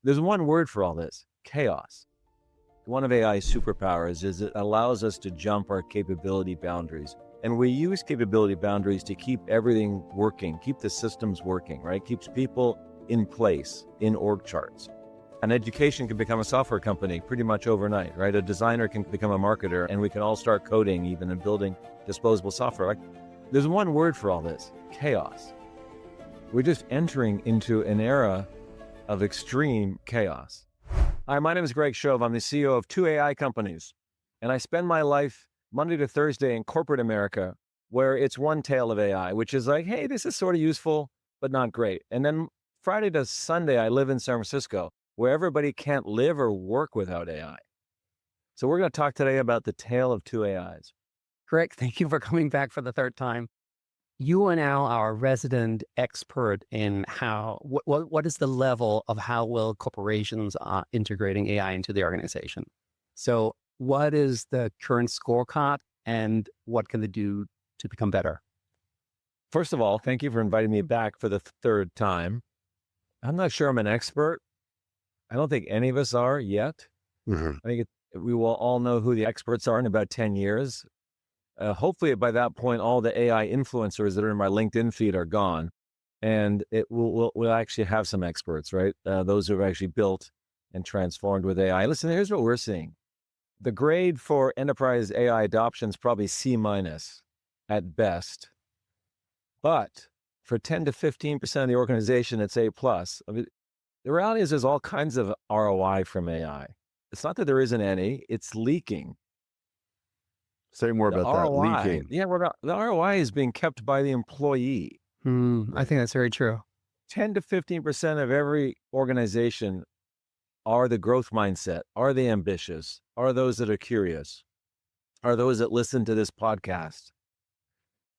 There's one word for all this: chaos. One of AI's superpowers is it allows us to jump our capability boundaries. And we use capability boundaries to keep everything working, keep the systems working, right? Keeps people in place in org charts. An education can become a software company pretty much overnight, right? A designer can become a marketer, and we can all start coding even and building disposable software. There's one word for all this: chaos. We're just entering into an era of extreme chaos. Hi, my name is Greg Shove. I'm the CEO of two AI companies, and I spend my life Monday to Thursday in corporate America, where it's one tale of AI, which is like, hey, this is sort of useful, but not great. And then Friday to Sunday, I live in San Francisco, where everybody can't live or work without AI. So we're going to talk today about the tale of two AIs. Greg, thank you for coming back for the third time. You are now our resident expert in what is the level of how well corporations are integrating AI into the organization. So what is the current scorecard and what can they do to become better? First of all, thank you for inviting me back for the third time. I'm not sure I'm an expert. I don't think any of us are yet. I think we will all know who the experts are in about 10 years. Hopefully by that point, all the AI influencers that are in my LinkedIn feed are gone, and we'll actually have some experts, right? Those who have actually built and transformed with AI. Listen, here's what we're seeing. The grade for enterprise AI adoption is probably C- at best, but for 10 to 15% of the organization, it's A+. I mean, the reality is there's all kinds of ROI from AI. It's not that there isn't any, it's leaking. Say more The about that, ROI, leaking. yeah, the ROI is being kept by the employee. I think that's very true. 10 to 15% of every organization are the growth mindset, are they ambitious, are those that are curious, are those that listen to this podcast.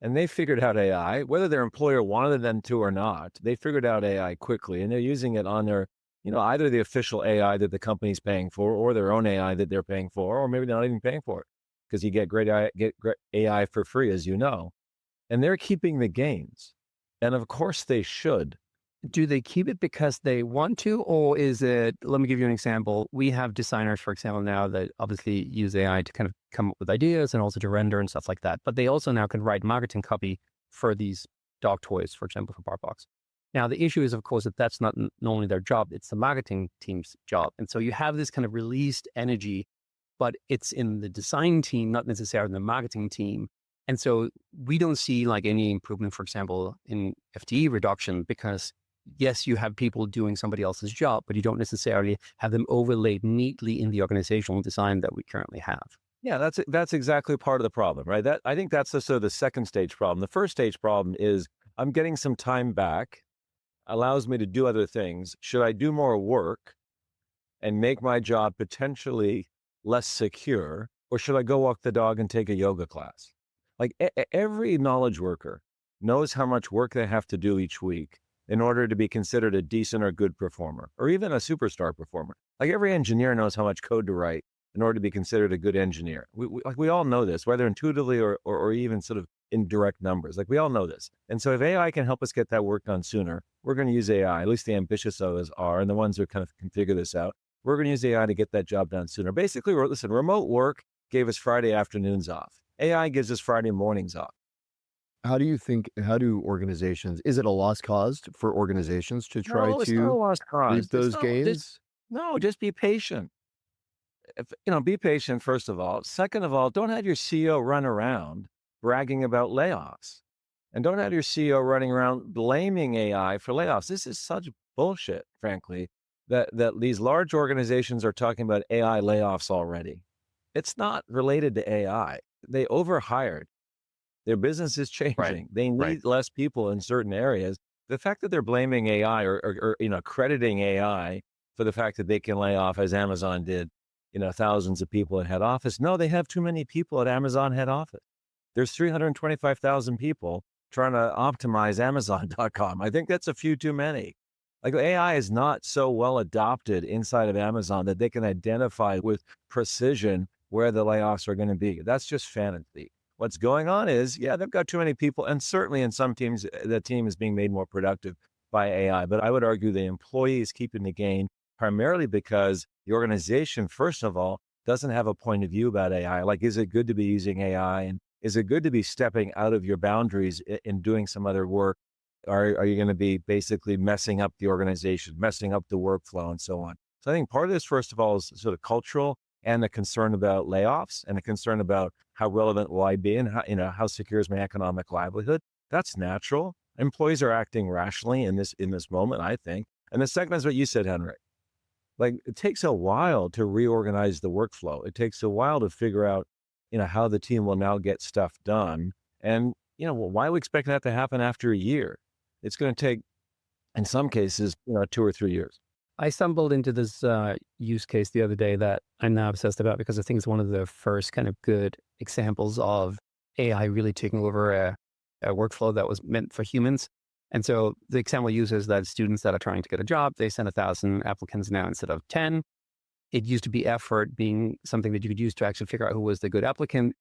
And they figured out AI, whether their employer wanted them to or not. They figured out AI quickly, and they're using it on their, either the official AI that the company's paying for, or their own AI that they're paying for, or maybe they're not even paying for it, because you get great AI for free, as you know. And they're keeping the gains. And of course they should. Do they keep it because they want to, or is it, let me give you an example. We have designers, for example, now that obviously use AI to kind of come up with ideas and also to render and stuff like that. But they also now can write marketing copy for these dog toys, for example, for BarkBox. Now, the issue is, of course, that that's not normally their job. It's the marketing team's job. And so you have this kind of released energy, but it's in the design team, not necessarily in the marketing team. And so we don't see like any improvement, for example, in FTE reduction, because yes, you have people doing somebody else's job, but you don't necessarily have them overlaid neatly in the organizational design that we currently have. Yeah, that's exactly part of the problem, right? I think that's sort of the second stage problem. The first stage problem is I'm getting some time back, allows me to do other things. Should I do more work and make my job potentially less secure, or should I go walk the dog and take a yoga class? Like every knowledge worker knows how much work they have to do each week in order to be considered a decent or good performer, or even a superstar performer. Like every engineer knows how much code to write in order to be considered a good engineer. We all know this, whether intuitively or even sort of in direct numbers. Like we all know this. And so if AI can help us get that work done sooner, we're going to use AI, at least the ambitious of us are, and the ones who kind of can figure this out. We're going to use AI to get that job done sooner. Basically, listen, remote work gave us Friday afternoons off. AI gives us Friday mornings off. How do organizations, is it a lost cause for organizations to try No, it's not a to lost cause. reap those gains? Just be patient. Be patient, first of all. Second of all, don't have your CEO run around bragging about layoffs. And don't have your CEO running around blaming AI for layoffs. This is such bullshit, frankly, that these large organizations are talking about AI layoffs already. It's not related to AI. They overhired. Their business is changing. Right. They need less people in certain areas. The fact that they're blaming AI or crediting AI for the fact that they can lay off, as Amazon did, thousands of people at head office. No, they have too many people at Amazon head office. There's 325,000 people trying to optimize Amazon.com. I think that's a few too many. Like AI is not so well adopted inside of Amazon that they can identify with precision where the layoffs are going to be. That's just fantasy. What's going on is, they've got too many people, and certainly in some teams, the team is being made more productive by AI. But I would argue the employee is keeping the gain, primarily because the organization, first of all, doesn't have a point of view about AI. Like, is it good to be using AI? And is it good to be stepping out of your boundaries in doing some other work? Are you going to be basically messing up the organization, messing up the workflow and so on? So I think part of this, first of all, is sort of cultural and a concern about layoffs and a concern about how relevant will I be and how secure is my economic livelihood. That's natural. Employees are acting rationally in this moment, I think. And the second is what you said, Henry. Like, it takes a while to reorganize the workflow. It takes a while to figure out, how the team will now get stuff done. And, why are we expecting that to happen after a year? It's going to take, in some cases, 2 or 3 years. I stumbled into this use case the other day that I'm now obsessed about because I think it's one of the first kind of good examples of AI really taking over a workflow that was meant for humans. And so the example uses that students that are trying to get a job, they send 1,000 applicants now instead of 10. It used to be effort being something that you could use to actually figure out who was the good applicant.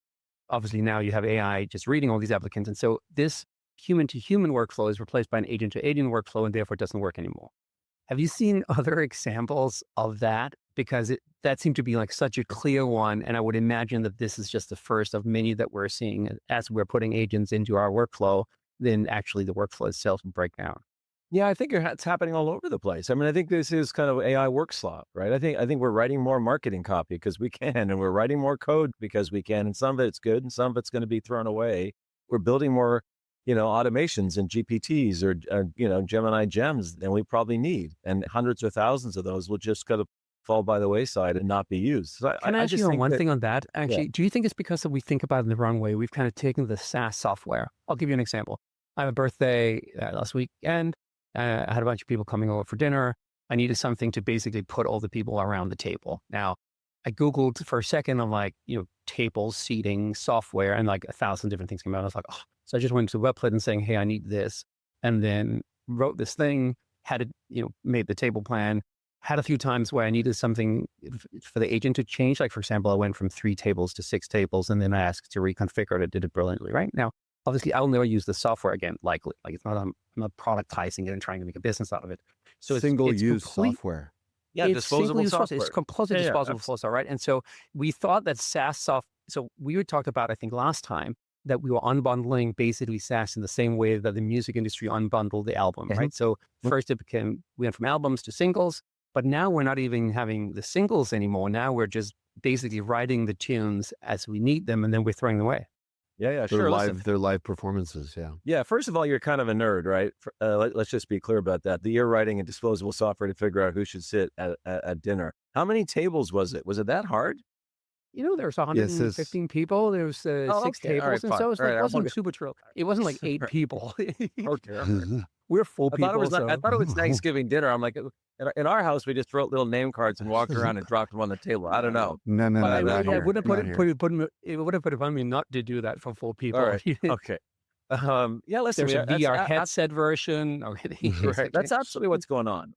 Obviously now you have AI just reading all these applicants. And so this human to human workflow is replaced by an agent to agent workflow and therefore it doesn't work anymore. Have you seen other examples of that? Because that seemed to be like such a clear one. And I would imagine that this is just the first of many that we're seeing as we're putting agents into our workflow, then actually the workflow itself will break down. Yeah, I think it's happening all over the place. I mean, I think this is kind of AI work slop, right? I think we're writing more marketing copy because we can, and we're writing more code because we can, and some of it's good and some of it's going to be thrown away. We're building more, automations and GPTs or, Gemini gems than we probably need. And hundreds or thousands of those will just kind of fall by the wayside and not be used. So Can I ask just you on think one that, thing on that? Actually, yeah. do you think it's because we think about it in the wrong way? We've kind of taken the SaaS software. I'll give you an example. I have a birthday last weekend. I had a bunch of people coming over for dinner. I needed something to basically put all the people around the table. Now, I Googled for a second. I'm like, tables, seating, software, and like 1,000 different things came out. I was like, oh. So I just went to the website and saying, hey, I need this. And then wrote this thing, had it, made the table plan, had a few times where I needed something for the agent to change. Like, for example, I went from 3 tables to 6 tables, and then I asked to reconfigure it. It did it brilliantly. Right now, obviously, I'll never use the software again, likely. Like, it's not, I'm not productizing it and trying to make a business out of it. So it's Single-use software. Yeah, it's disposable single-use software. It's completely Yeah, disposable software, right? And so we thought that SaaS so we would talk about, I think last time, that we were unbundling basically SaaS in the same way that the music industry unbundled the album, right? So first we went from albums to singles, but now we're not even having the singles anymore. Now we're just basically writing the tunes as we need them, and then we're throwing them away. Yeah, sure. They're live performances. Yeah. Yeah, first of all, you're kind of a nerd, right? Let's just be clear about that. You're writing a disposable software to figure out who should sit at dinner. How many tables was it? Was it that hard? There was 115 people. There was 6 tables, right, and so it wasn't super trill. It wasn't like 8 people. Okay. We're full people. I thought it was Thanksgiving dinner. I'm like, in our house, we just wrote little name cards and walked around and dropped them on the table. I don't know. No, It would have put it on me not to do that for full people. All right. Okay. Yeah, listen. There's a VR headset version. Right. That's absolutely what's going on.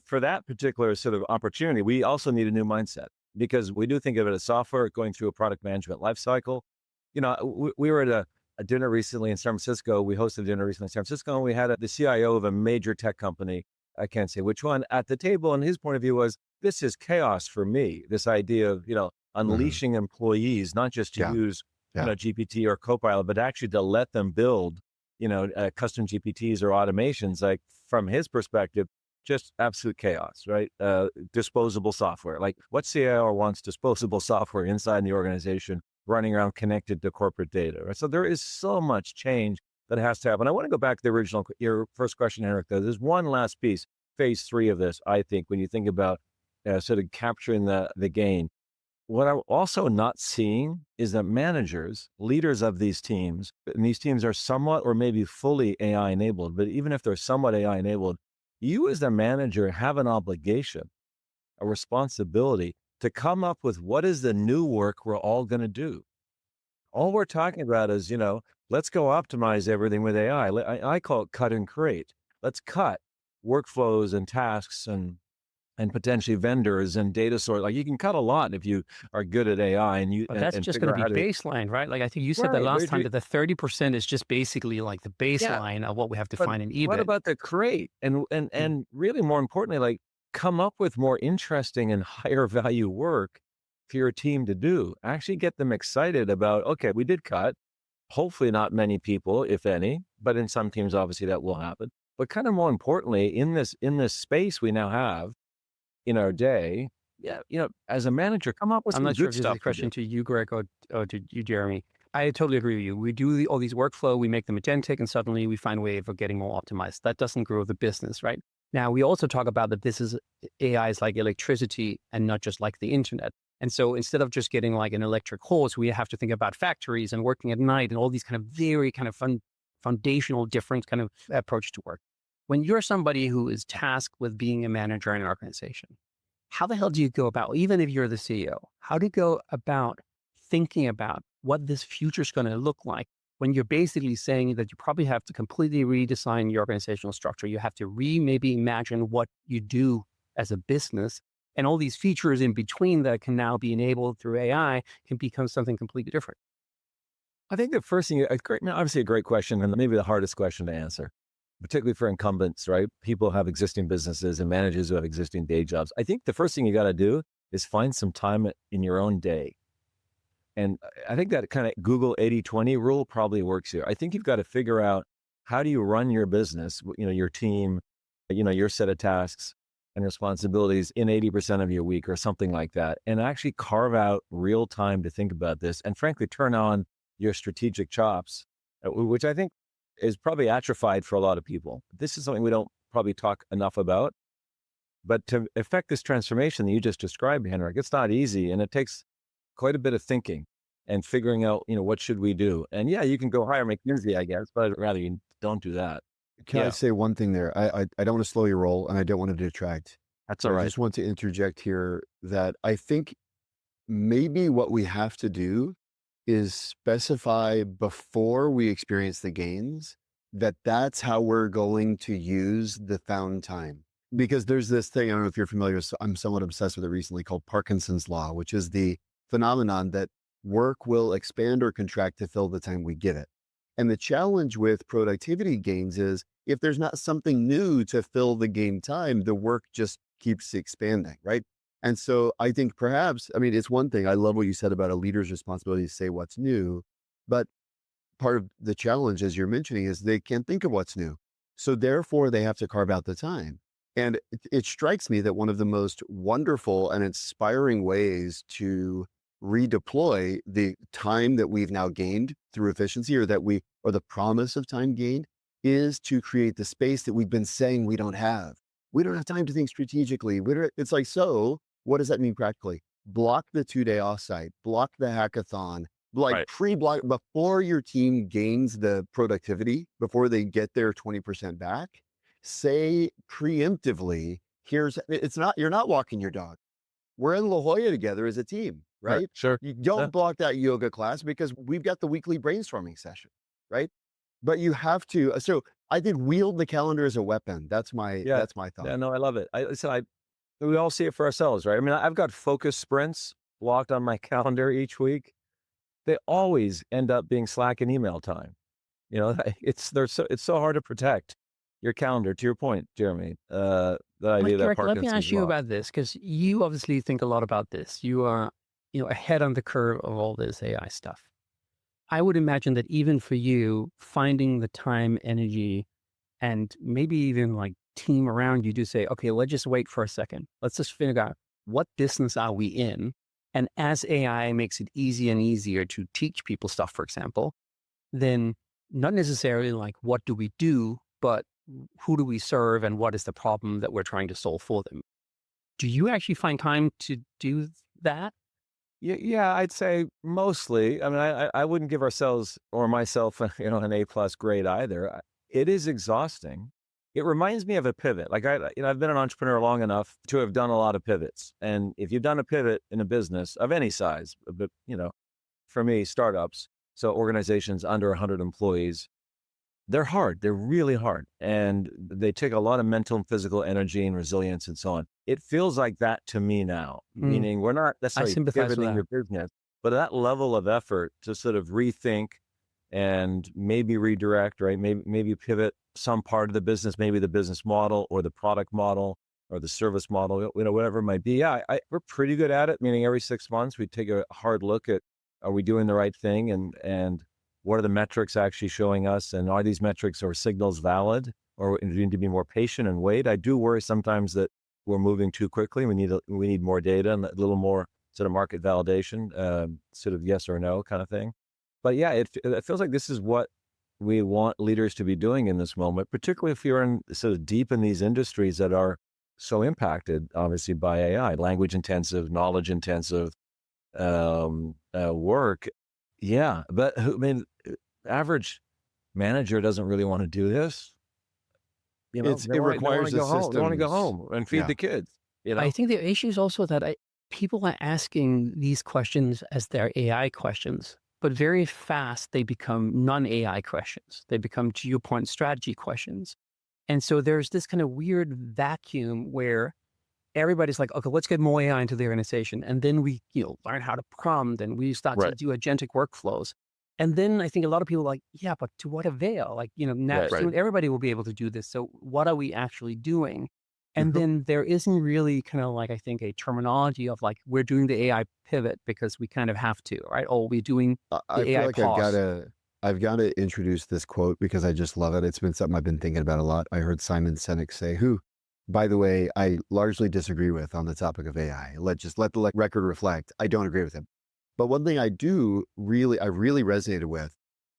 For that particular sort of opportunity, we also need a new mindset because we do think of it as software going through a product management lifecycle. We were at a dinner recently in San Francisco. We hosted a dinner recently in San Francisco, and we had the CIO of a major tech company, I can't say which one, at the table. And his point of view was, this is chaos for me. This idea of, unleashing employees, not just to use, GPT or Copilot, but actually to let them build, custom GPTs or automations. Like, from his perspective, just absolute chaos, right? Disposable software. Like, what CIO wants disposable software inside the organization running around connected to corporate data, right? So there is so much change that has to happen. I want to go back to your first question, Henrik, though. There's one last piece, phase 3 of this, I think, when you think about sort of capturing the gain. What I'm also not seeing is that managers, leaders of these teams, and these teams are somewhat or maybe fully AI enabled, but even if they're somewhat AI enabled, you as the manager have an obligation, a responsibility to come up with what is the new work we're all going to do. All we're talking about is, let's go optimize everything with AI. I call it cut and create. Let's cut workflows and tasks and potentially vendors and data source. Like, you can cut a lot if you are good at AI But that's just going to be baseline, right? Like, I think you said that last time, that the 30% is just basically like the baseline of what we have to find in eBay. What about the create? And really more importantly, like, come up with more interesting and higher value work for your team to do. Actually get them excited about, okay, we did cut. Hopefully not many people, if any, but in some teams, obviously that will happen. But kind of more importantly, in this space we now have in our day, yeah, as a manager, come up with I'm some not sure good if this is a stuff to do. question to you, Greg, or to you, Jeremy. I totally agree with you. We do all these workflow, we make them agentic, and suddenly we find a way of getting more optimized. That doesn't grow the business, right? Now, we also talk about that this is AI is like electricity and not just like the internet. And so instead of just getting like an electric horse, we have to think about factories and working at night and all these kind of very kind of foundational different kind of approach to work. When you're somebody who is tasked with being a manager in an organization, how the hell do you go about, even if you're the CEO, how do you go about thinking about what this future is going to look like when you're basically saying that you probably have to completely redesign your organizational structure? You have to maybe imagine what you do as a business, and all these features in between that can now be enabled through AI can become something completely different. I think the first thing, obviously a great question, and maybe the hardest question to answer, particularly for incumbents, right? People have existing businesses and managers who have existing day jobs. I think the first thing you got to do is find some time in your own day. And I think that kind of Google 80-20 rule probably works here. I think you've got to figure out, how do you run your business, your team, your set of tasks and responsibilities in 80% of your week or something like that, and actually carve out real time to think about this, and frankly, turn on your strategic chops, which I think is probably atrophied for a lot of people. This is something we don't probably talk enough about. But to effect this transformation that you just described, Henrik, it's not easy, and it takes quite a bit of thinking and figuring out, what should we do? And yeah, you can go hire McKinsey, I guess, but I'd rather you don't do that. Can I Yeah, say one thing there? I don't want to slow your roll, and I don't want to detract. that's But all I right. just want to interject here that I think maybe what we have to do is specify before we experience the gains that that's how we're going to use the found time. Because there's this thing, I don't know if you're familiar with, I'm somewhat obsessed with it recently, called Parkinson's Law, which is the phenomenon that work will expand or contract to fill the time we give it. And the challenge with productivity gains is if there's not something new to fill the gain time, the work just keeps expanding, right? And so I think perhaps, I mean, it's one thing. I love what you said about a leader's responsibility to say what's new, but part of the challenge, as you're mentioning, is they can't think of what's new. So therefore, they have to carve out the time. And it strikes me that one of the most wonderful and inspiring ways to redeploy the time that we've now gained through efficiency, or the promise of time gained, is to create the space that we've been saying we don't have. We don't have time to think strategically. It's like, so what does that mean practically? Block the 2-day offsite, block the hackathon, like Right. pre-block before your team gains the productivity, before they get their 20% back. Say preemptively, you're not walking your dog. We're in La Jolla together as a team, Right. right? Sure. You Yeah. don't block that yoga class because we've got the weekly brainstorming session, right? But you have to. So I think wield the calendar as a weapon. Yeah. That's my Yeah. thought. No, I love it. We all see it for ourselves, right? I mean, I've got focus sprints blocked on my calendar each week. They always end up being Slack and email time. It's so hard to protect your calendar. To your point, Jeremy, the But idea that Greg, let me Parkinson's ask you law. about this, because you obviously think a lot about this. You are, ahead on the curve of all this AI stuff. I would imagine that even for you, finding the time, energy, and maybe even like team around you to say, okay, let's just wait for a second. Let's just figure out what business are we in. And as AI makes it easier and easier to teach people stuff, for example, then not necessarily like what do we do, but who do we serve and what is the problem that we're trying to solve for them? Do you actually find time to do that? Yeah, yeah, I'd say mostly. I mean, I wouldn't give ourselves or myself, an A+ grade either. It is exhausting. It reminds me of a pivot. Like I've been an entrepreneur long enough to have done a lot of pivots. And if you've done a pivot in a business of any size, but for me, startups, so organizations under 100 employees, they're hard. They're really hard. And they take a lot of mental and physical energy and resilience and so on. It feels like that to me now, Mm, meaning we're not I necessarily sympathize with pivoting that. your business, but that level of effort to sort of rethink and maybe redirect, right? Maybe pivot some part of the business, maybe the business model or the product model, or the service model, whatever it might be. Yeah, we're pretty good at it. Meaning every 6 months we take a hard look at, are we doing the right thing, and what are the metrics actually showing us, and are these metrics or signals valid, or do we need to be more patient and wait? I do worry sometimes that we're moving too quickly. We need more data and a little more sort of market validation, sort of yes or no kind of thing. But yeah, it feels like this is what we want leaders to be doing in this moment, particularly if you're in sort of deep in these industries that are so impacted, obviously, by AI, language intensive, knowledge intensive work. Yeah, but I mean, average manager doesn't really want to do this. They want It to requires the go home. They want to go systems. home and feed Yeah. the kids. I think the issue is also that people are asking these questions as their AI questions, but very fast they become non-AI questions. They become, to your point, strategy questions. And so there's this kind of weird vacuum where everybody's like, okay, let's get more AI into the organization. And then we, learn how to prompt and we start to Right. do agentic workflows. And then I think a lot of people are like, yeah, but to what avail? Like, now Right. soon everybody will be able to do this. So what are we actually doing? And Mhm. then there isn't really kind of like, I think, a terminology of like, we're doing the AI pivot because we kind of have to, right? Or we're doing I the feel AI like pause. I've got to introduce this quote because I just love it. It's been something I've been thinking about a lot. I heard Simon Sinek say, who, by the way, I largely disagree with on the topic of AI. Let the record reflect. I don't agree with him. But one thing I really resonated with,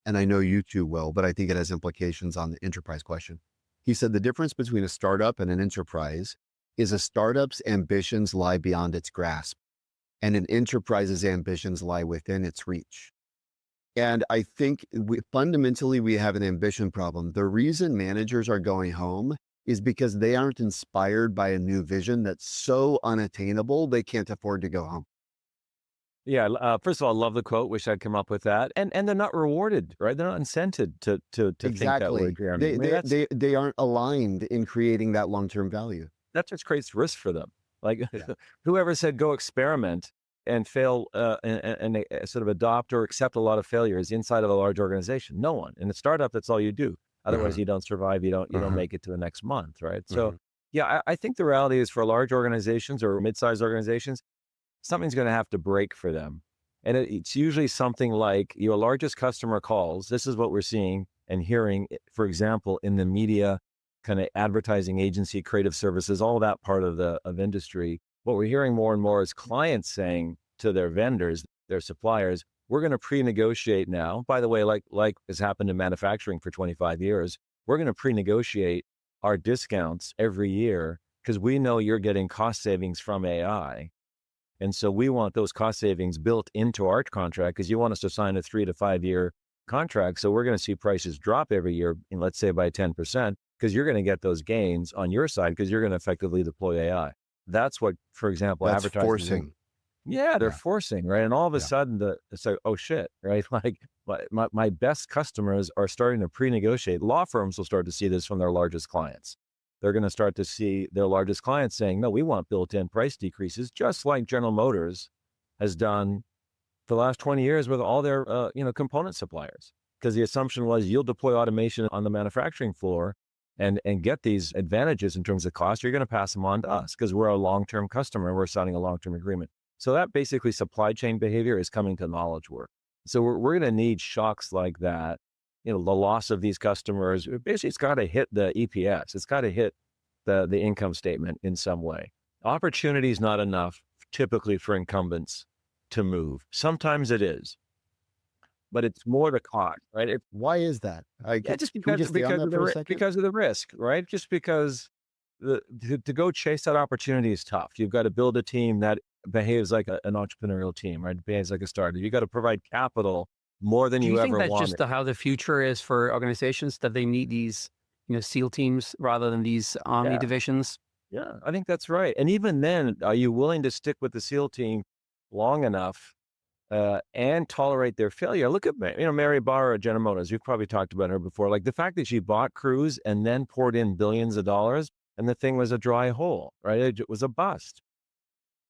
and I know you too will, but I think it has implications on the enterprise question. He said the difference between a startup and an enterprise is a startup's ambitions lie beyond its grasp, and an enterprise's ambitions lie within its reach. And I think fundamentally we have an ambition problem. The reason managers are going home is because they aren't inspired by a new vision that's so unattainable they can't afford to go home. Yeah. First of all, I love the quote. Wish I'd come up with that. And they're not rewarded, right? They're not incented to think that way, Exactly. Jeremy. I mean, They aren't aligned in creating that long-term value. that just creates risk for them. Like, Yeah. whoever said go experiment and fail and sort of adopt or accept a lot of failures inside of a large organization? No one. In a startup, that's all you do. Otherwise, Uh-huh. you don't survive. You don't Uh-huh. make it to the next month, right? So, Uh-huh. yeah, I think the reality is for large organizations or mid-sized organizations, something's going to have to break for them. And it's usually something like your largest customer calls. This is what we're seeing and hearing, for example, in the media, kind of advertising agency, creative services, all that part of industry. What we're hearing more and more is clients saying to their vendors, their suppliers, we're going to pre-negotiate now. By the way, like has happened in manufacturing for 25 years, we're going to pre-negotiate our discounts every year because we know you're getting cost savings from AI. And so we want those cost savings built into our contract because you want us to sign a 3 to 5 year contract. So we're going to see prices drop every year, let's say by 10%, because you're going to get those gains on your side because you're going to effectively deploy AI. That's what, for example, That's advertisers. forcing. Yeah, they're Yeah. forcing, right? And all of a Yeah. sudden, it's like, oh shit, right? Like my best customers are starting to pre-negotiate. Law firms will start to see this from their largest clients. They're going to start to see their largest clients saying, no, we want built-in price decreases, just like General Motors has done for the last 20 years with all their, component suppliers. Because the assumption was you'll deploy automation on the manufacturing floor and get these advantages in terms of cost. You're going to pass them on to us because we're a long-term customer and we're signing a long-term agreement. So that basically supply chain behavior is coming to knowledge work. So we're going to need shocks like that. The loss of these customers, basically it's got to hit the EPS. It's got to hit the income statement in some way. Opportunity is not enough typically for incumbents to move. Sometimes it is, but it's more the cost, right? Why is that? Yeah, just Can we just stay on that for a second? because of the risk, right? Just because to go chase that opportunity is tough. You've got to build a team that behaves like an entrepreneurial team, right? Behaves like a startup. You got to provide capital more than Do you you think ever that's just wanted. how the future is for organizations, that they need these, SEAL teams rather than these army Yeah, divisions? yeah, I think that's right. And even then, are you willing to stick with the SEAL team long enough and tolerate their failure? Look at Mary Barra at General Motors. You've probably talked about her before. Like the fact that she bought Cruise and then poured in billions of dollars, and the thing was a dry hole, right? It was a bust.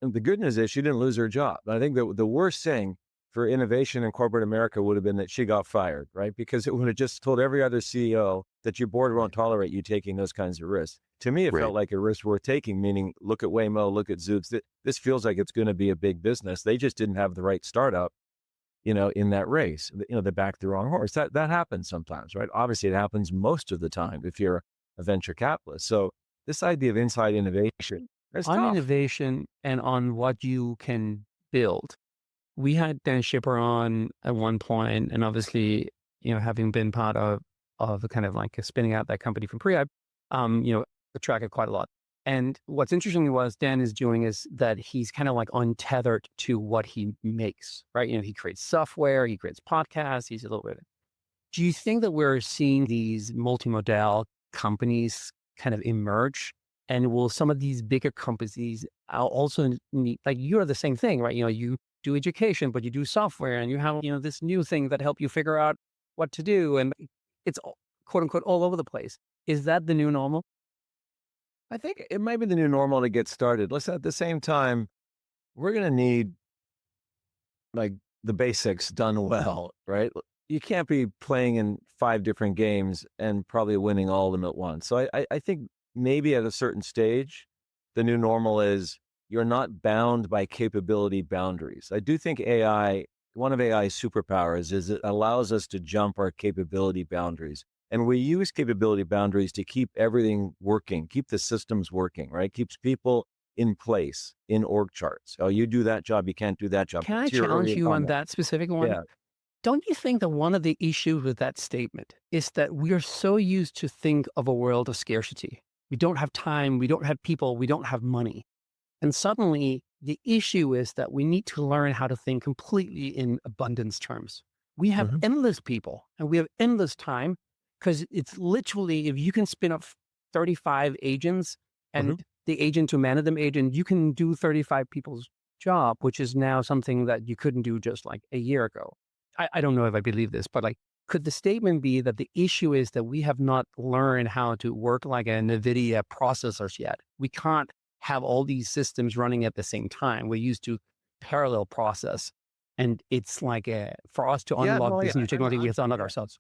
And the good news is she didn't lose her job. I think that the worst thing for innovation in corporate America would have been that she got fired, right? Because it would have just told every other CEO that your board won't Right. tolerate you taking those kinds of risks. to me, it Right. felt like a risk worth taking, meaning look at Waymo, look at Zoox. This feels like it's going to be a big business. They just didn't have the right startup, in that race. They backed the wrong horse. That happens sometimes, right? Obviously, it happens most of the time if you're a venture capitalist. So this idea of inside innovation is On tough. innovation and on what you can build. We had Dan Shipper on at one point, and obviously, having been part of the kind of like spinning out that company from Pre-Hype, attracted quite a lot. And what's interesting was Dan is doing is that he's kind of like untethered to what he makes, right? He creates software, he creates podcasts, he's a little bit. Do you think that we're seeing these multimodal companies kind of emerge? And will some of these bigger companies also need, like you're the same thing, right? You do education, but you do software and you have, this new thing that help you figure out what to do. And it's quote unquote all over the place. Is that the new normal? I think it might be the new normal to get started. Let's at the same time, we're going to need like the basics done well, right? You can't be playing in 5 different games and probably winning all of them at once. So I think maybe at a certain stage, the new normal is you're not bound by capability boundaries. I do think one of AI's superpowers is it allows us to jump our capability boundaries. And we use capability boundaries to keep everything working, keep the systems working, right? Keeps people in place in org charts. Oh, you do that job, you can't do that job. Can I To your challenge earlier you on comment. that specific one? Yeah. Don't you think that one of the issues with that statement is that we are so used to think of a world of scarcity? We don't have time, we don't have people, we don't have money. And suddenly the issue is that we need to learn how to think completely in abundance terms. We have Mhm. endless people and we have endless time because it's literally, if you can spin up 35 agents and Mhm. the agent to manage them agent, you can do 35 people's job, which is now something that you couldn't do just like a year ago. I don't know if I believe this, but like, could the statement be that the issue is that we have not learned how to work like a NVIDIA processors yet? We can't have all these systems running at the same time. We're used to parallel process. And it's like for us to Yeah, unlock no, this yeah, new technology, we have to unlock yeah. ourselves.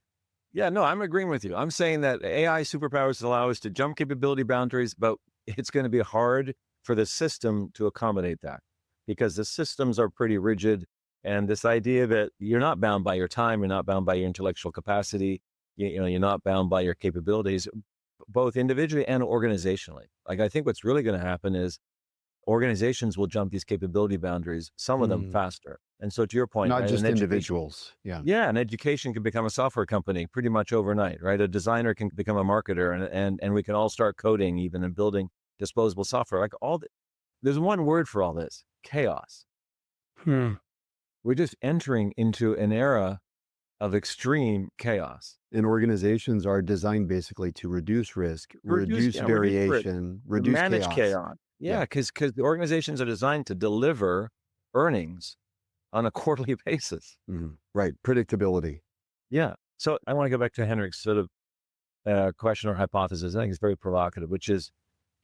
Yeah, no, I'm agreeing with you. I'm saying that AI superpowers allow us to jump capability boundaries, but it's going to be hard for the system to accommodate that because the systems are pretty rigid. And this idea that you're not bound by your time, you're not bound by your intellectual capacity, you're not bound by your capabilities, both individually and organizationally. Like, I think what's really going to happen is organizations will jump these capability boundaries, some of them Mm. faster. And so to your point, Not right, just an education, individuals. Yeah. yeah, an education can become a software company pretty much overnight, right? A designer can become a marketer, and we can all start coding even and building disposable software. Like there's one word for all this: chaos. Hmm. We're just entering into an era of extreme chaos. And organizations are designed basically to reduce risk, Reduce, reduce yeah, reduce risk, variation, to reduce manage chaos. chaos. Yeah, Yeah. because the organizations are designed to deliver earnings on a quarterly basis. Mhm. Right. Predictability. Yeah. So I want to go back to Henrik's sort of question or hypothesis. I think it's very provocative, which is,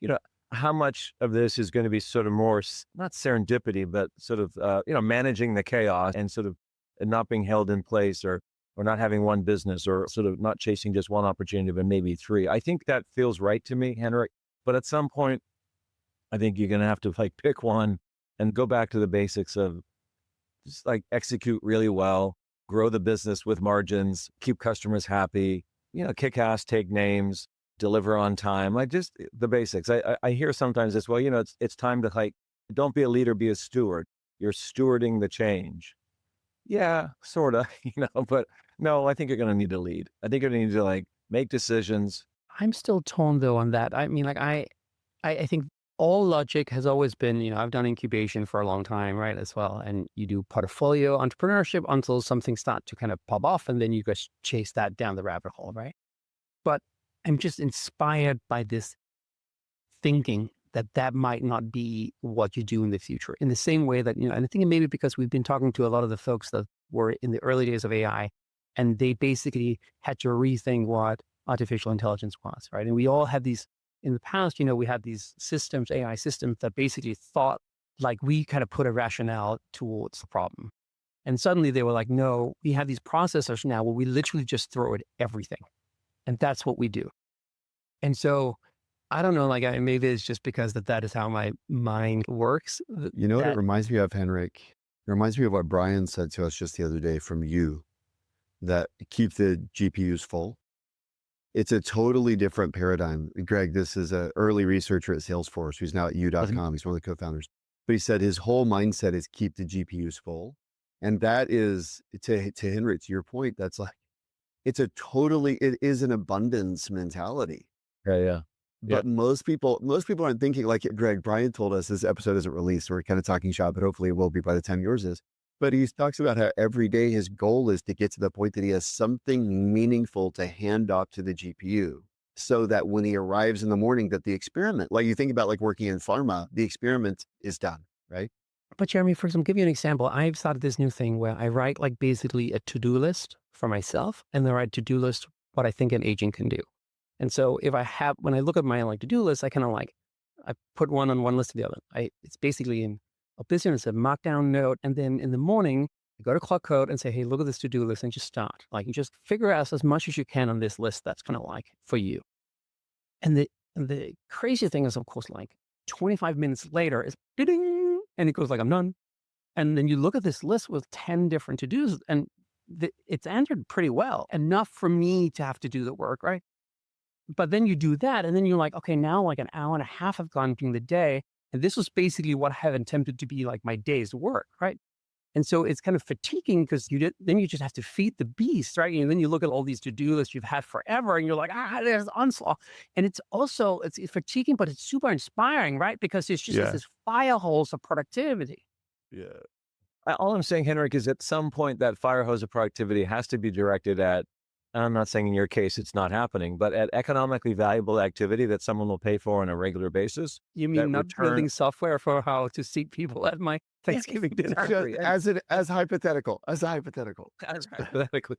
you know, how much of this is going to be sort of more, not serendipity, but sort of, managing the chaos and sort of not being held in place or not having one business or sort of not chasing just one opportunity, but maybe 3. I think that feels right to me, Henrik. But at some point, I think you're going to have to like pick one and go back to the basics of just like execute really well, grow the business with margins, keep customers happy, kick ass, take names, deliver on time, like just the basics. I hear sometimes this, well, it's time to like, don't be a leader, be a steward. You're stewarding the change. Yeah, sort of, but no, I think you're going to need to lead. I think you're going to need to like make decisions. I'm still torn though on that. I mean, like I think all logic has always been, I've done incubation for a long time, right, as well. And you do portfolio entrepreneurship until something starts to kind of pop off and then you just chase that down the rabbit hole, right? But I'm just inspired by this thinking that that might not be what you do in the future. In the same way that, and I think maybe because we've been talking to a lot of the folks that were in the early days of AI, and they basically had to rethink what artificial intelligence was, right? And we all had these, in the past, we had these systems, AI systems that basically thought like we kind of put a rationale towards the problem. And suddenly they were like, no, we have these processors now where we literally just throw at everything. And that's what we do. And so I don't know, like maybe it's just because that is how my mind works. You know what it That reminds me of, Henrik? It reminds me of what Brian said to us just the other day from you, that keep the GPUs full. It's a totally different paradigm. Greg, this is an early researcher at Salesforce who's now at U.com. He's one of the co-founders. But he said his whole mindset is keep the GPUs full. And that is, to Henrik, to your point, that's like, it is an abundance mentality. Yeah, yeah. But most people aren't thinking like Greg. Brian told us this episode isn't released. So we're kind of talking shop, but hopefully it will be by the time yours is. But he talks about how every day his goal is to get to the point that he has something meaningful to hand off to the GPU, so that when he arrives in the morning, that the experiment, like you think about like working in pharma, the experiment is done, right? But Jeremy, for example, give you an example. I've started this new thing where I write like basically a to-do list for myself, and then I write to-do list what I think an agent can do. And so when I look at my like to-do list, I kind of like, I put one on one list to the other. It's basically in a business, a markdown note. And then in the morning, I go to Cloud Code and say, hey, look at this to-do list and just start. Like you just figure out as much as you can on this list that's kind of like for you. And the crazy thing is, of course, like 25 minutes later is ding, and it goes like, I'm done. And then you look at this list with 10 different to-dos, and it's answered pretty well, enough for me to have to do the work, right? But then you do that, and then you're like, okay, now like an hour and a half have gone during the day, and this was basically what I have attempted to be like my day's work, right? And so it's kind of fatiguing because then you just have to feed the beast, right? And then you look at all these to-do lists you've had forever, and you're like, there's onslaught. And it's fatiguing, but it's super inspiring, right? Because it's just this fire hose of productivity. Yeah. All I'm saying, Henrik, is at some point that fire hose of productivity has to be directed at, and I'm not saying in your case it's not happening, but at economically valuable activity that someone will pay for on a regular basis. You mean not building software for how to seat people at my Thanksgiving dinner? As hypothetical. Hypothetically.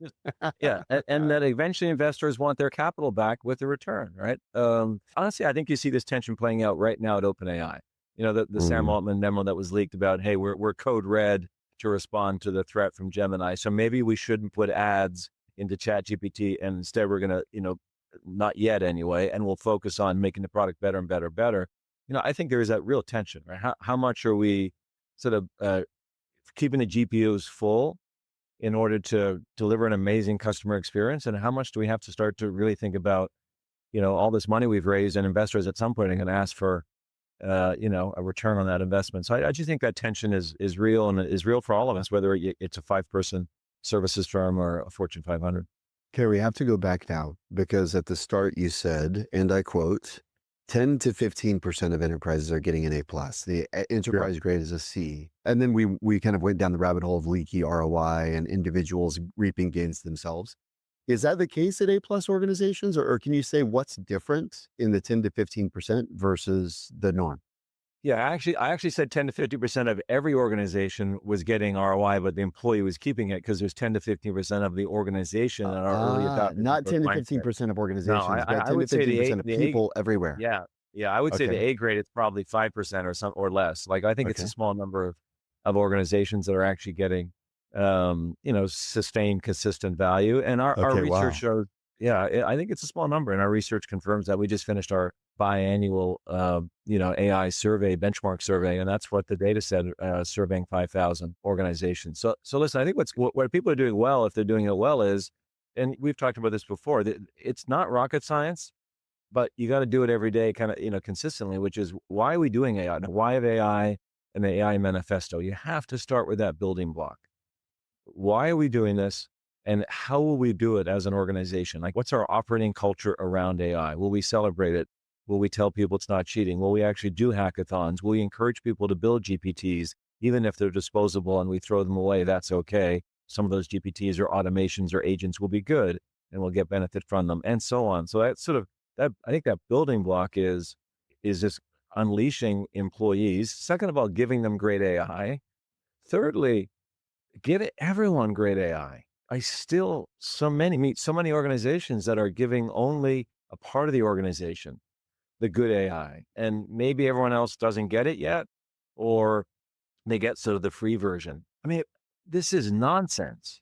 Yeah. And that eventually investors want their capital back with a return, right? Honestly, I think you see this tension playing out right now at OpenAI. You know, the Sam Altman memo that was leaked about, hey, we're code red to respond to the threat from Gemini. So maybe we shouldn't put ads into ChatGPT, and instead we're going to, not yet anyway, and we'll focus on making the product better and better and better. I think there is that real tension, right? How much are we sort of keeping the GPUs full in order to deliver an amazing customer experience? And how much do we have to start to really think about, all this money we've raised, and investors at some point are going to ask for, a return on that investment. So I just think that tension is real, and is real for all of us, whether it's a 5-person services firm or a Fortune 500. Okay, we have to go back now, because at the start you said, and I quote, 10 to 15% of enterprises are getting an A+. The enterprise grade is a C. And then we kind of went down the rabbit hole of leaky ROI and individuals reaping gains themselves. Is that the case at A+ organizations, or can you say what's different in the 10 to 15% versus the norm? Yeah, I actually said 10 to 50% of every organization was getting ROI, but the employee was keeping it because there's 10 to 15% of the organization that are early adopters. Not 10 to 15% of organizations, but 10 to 15% of people everywhere. Yeah, I would say the A grade, it's probably 5% or less. Like, I think it's a small number of organizations that are actually getting, sustained, consistent value. And our research shows, I think it's a small number, and our research confirms that. We just finished our biannual, AI survey, benchmark survey, and that's what the data said, surveying 5,000 organizations. So listen, I think what people are doing well, if they're doing it well, is, and we've talked about this before, that it's not rocket science, but you got to do it every day, kind of, consistently, which is, why are we doing AI? The why of AI and the AI manifesto. You have to start with that building block. Why are we doing this? And how will we do it as an organization? Like, what's our operating culture around AI? Will we celebrate it? Will we tell people it's not cheating? Will we actually do hackathons? Will we encourage people to build GPTs, even if they're disposable and we throw them away? That's okay. Some of those GPTs or automations or agents will be good, and we'll get benefit from them, and so on. So that's sort of that. I think that building block is just unleashing employees. Second of all, giving them great AI. Thirdly, give everyone great AI. I still meet so many organizations that are giving only a part of the organization the good AI, and maybe everyone else doesn't get it yet, or they get sort of the free version. I mean, this is nonsense.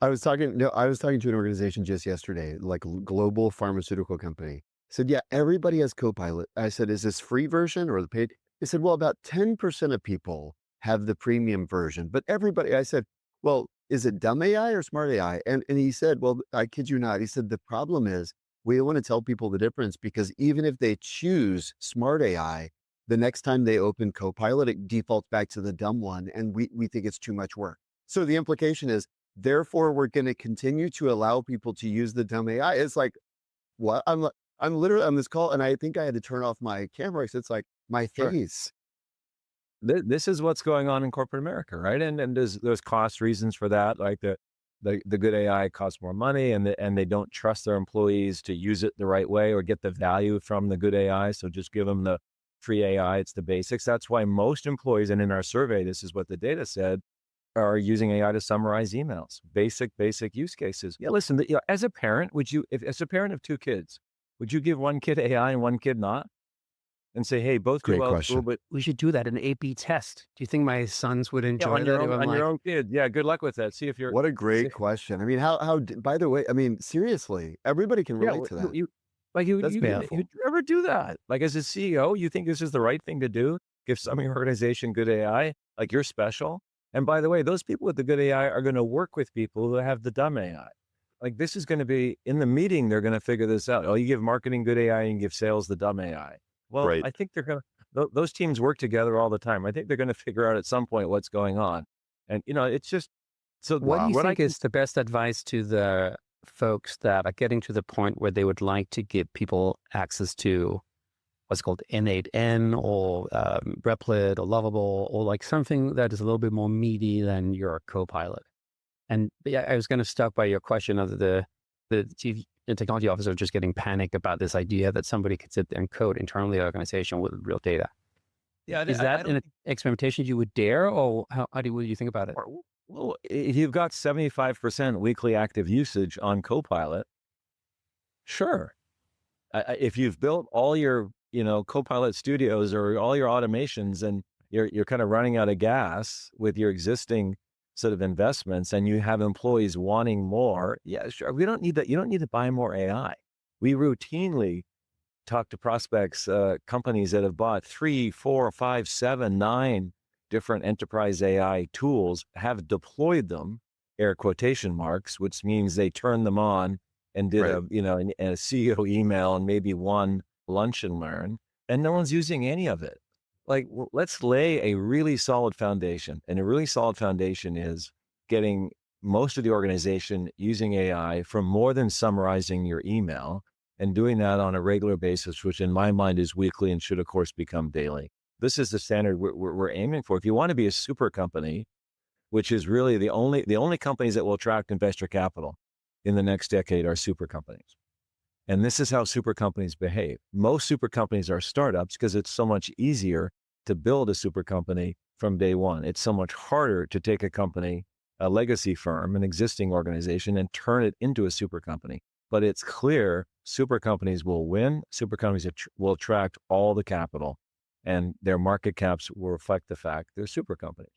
I was talking to an organization just yesterday, like a global pharmaceutical company. said, yeah, everybody has Copilot. I said, is this free version or the paid? They said, well, about 10% of people have the premium version, but everybody, I said, well, is it dumb AI or smart AI? And he said, well, I kid you not. He said, the problem is we want to tell people the difference because even if they choose smart AI, the next time they open Copilot, it defaults back to the dumb one. And we think it's too much work. So the implication is, therefore, we're going to continue to allow people to use the dumb AI. It's like, what? I'm literally on this call and I think I had to turn off my camera. So it's like my Sure. face. This is what's going on in corporate America, right? And there's cost reasons for that, like the good AI costs more money, and they don't trust their employees to use it the right way or get the value from the good AI. So just give them the free AI. It's the basics. That's why most employees, and in our survey, this is what the data said, are using AI to summarize emails. Basic use cases. Yeah, listen. As a parent, as a parent of two kids, would you give one kid AI and one kid not? And say, hey, both do Great well at school, question. but We should do that, an A/B test. Do you think my sons would yeah, enjoy that if I'm on your like, own kid. Yeah, good luck with that. See if you're, What a see, great question. I mean, by the way, I mean, seriously, everybody can yeah, relate to that. like That's you'd beautiful. ever do that? Like as a CEO, you think this is the right thing to do? Give some of your organization good AI, like you're special. And by the way, those people with the good AI are going to work with people who have the dumb AI. Like this is going to be in the meeting, they're going to figure this out. Oh, you give marketing good AI and give sales the dumb AI. Well, Right. I think those teams work together all the time. I think they're going to figure out at some point what's going on. And, it's just, so what do you what I think can, is the best advice to the folks that are getting to the point where they would like to give people access to what's called N8N or Replit or Lovable or like something that is a little bit more meaty than your Copilot? And yeah, I was kind of stuck by your question of the chief technology officer just getting panicked about this idea that somebody could sit there and code internally the organization with real data. yeah, Is I that don't an think, experimentation you would dare, or what do you think about it? well, if you've got 75% weekly active usage on Copilot, sure. If you've built all your, Copilot studios or all your automations and you're kind of running out of gas with your existing sort of investments and you have employees wanting more, yeah, sure. We don't need that. You don't need to buy more AI. We routinely talk to prospects, companies that have bought 3, 4, 5, 7, 9 different enterprise AI tools, have deployed them, air quotation marks, which means they turned them on and did Right. a CEO email and maybe one lunch and learn, and no one's using any of it. Like, let's lay a really solid foundation, and a really solid foundation is getting most of the organization using AI for more than summarizing your email and doing that on a regular basis, which in my mind is weekly and should, of course, become daily. This is the standard we're aiming for. If you want to be a super company, which is really the only companies that will attract investor capital in the next decade are super companies. And this is how super companies behave. Most super companies are startups because it's so much easier to build a super company from day one. It's so much harder to take a company, a legacy firm, an existing organization, and turn it into a super company. But it's clear super companies will win. Super companies will attract all the capital, and their market caps will reflect the fact they're super companies.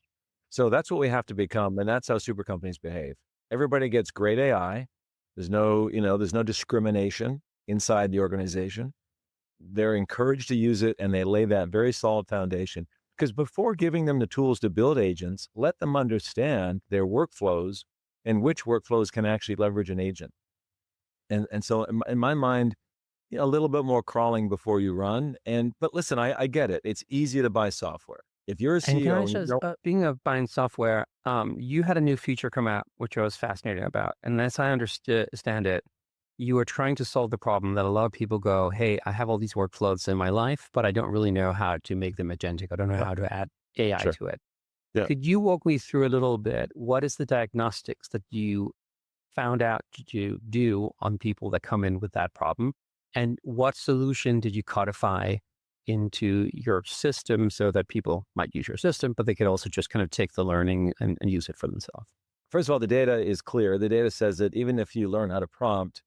So that's what we have to become, and that's how super companies behave. Everybody gets great AI. There's no discrimination inside the organization. They're encouraged to use it, and they lay that very solid foundation. Because before giving them the tools to build agents, let them understand their workflows and which workflows can actually leverage an agent. And so in my mind, a little bit more crawling before you run. But listen, I get it. It's easy to buy software. If you're a And can I CEO and you just, don't, being of buying software, you had a new feature come out, which I was fascinated about. And as I understand it, you were trying to solve the problem that a lot of people go, hey, I have all these workflows in my life, but I don't really know how to make them agentic. I don't know yeah, how to add AI sure. to it. Yeah. Could you walk me through a little bit? What is the diagnostics that you found out to do on people that come in with that problem? And what solution did you codify into your system so that people might use your system, but they could also just kind of take the learning and use it for themselves? First of all, the data is clear. The data says that even if you learn how to prompt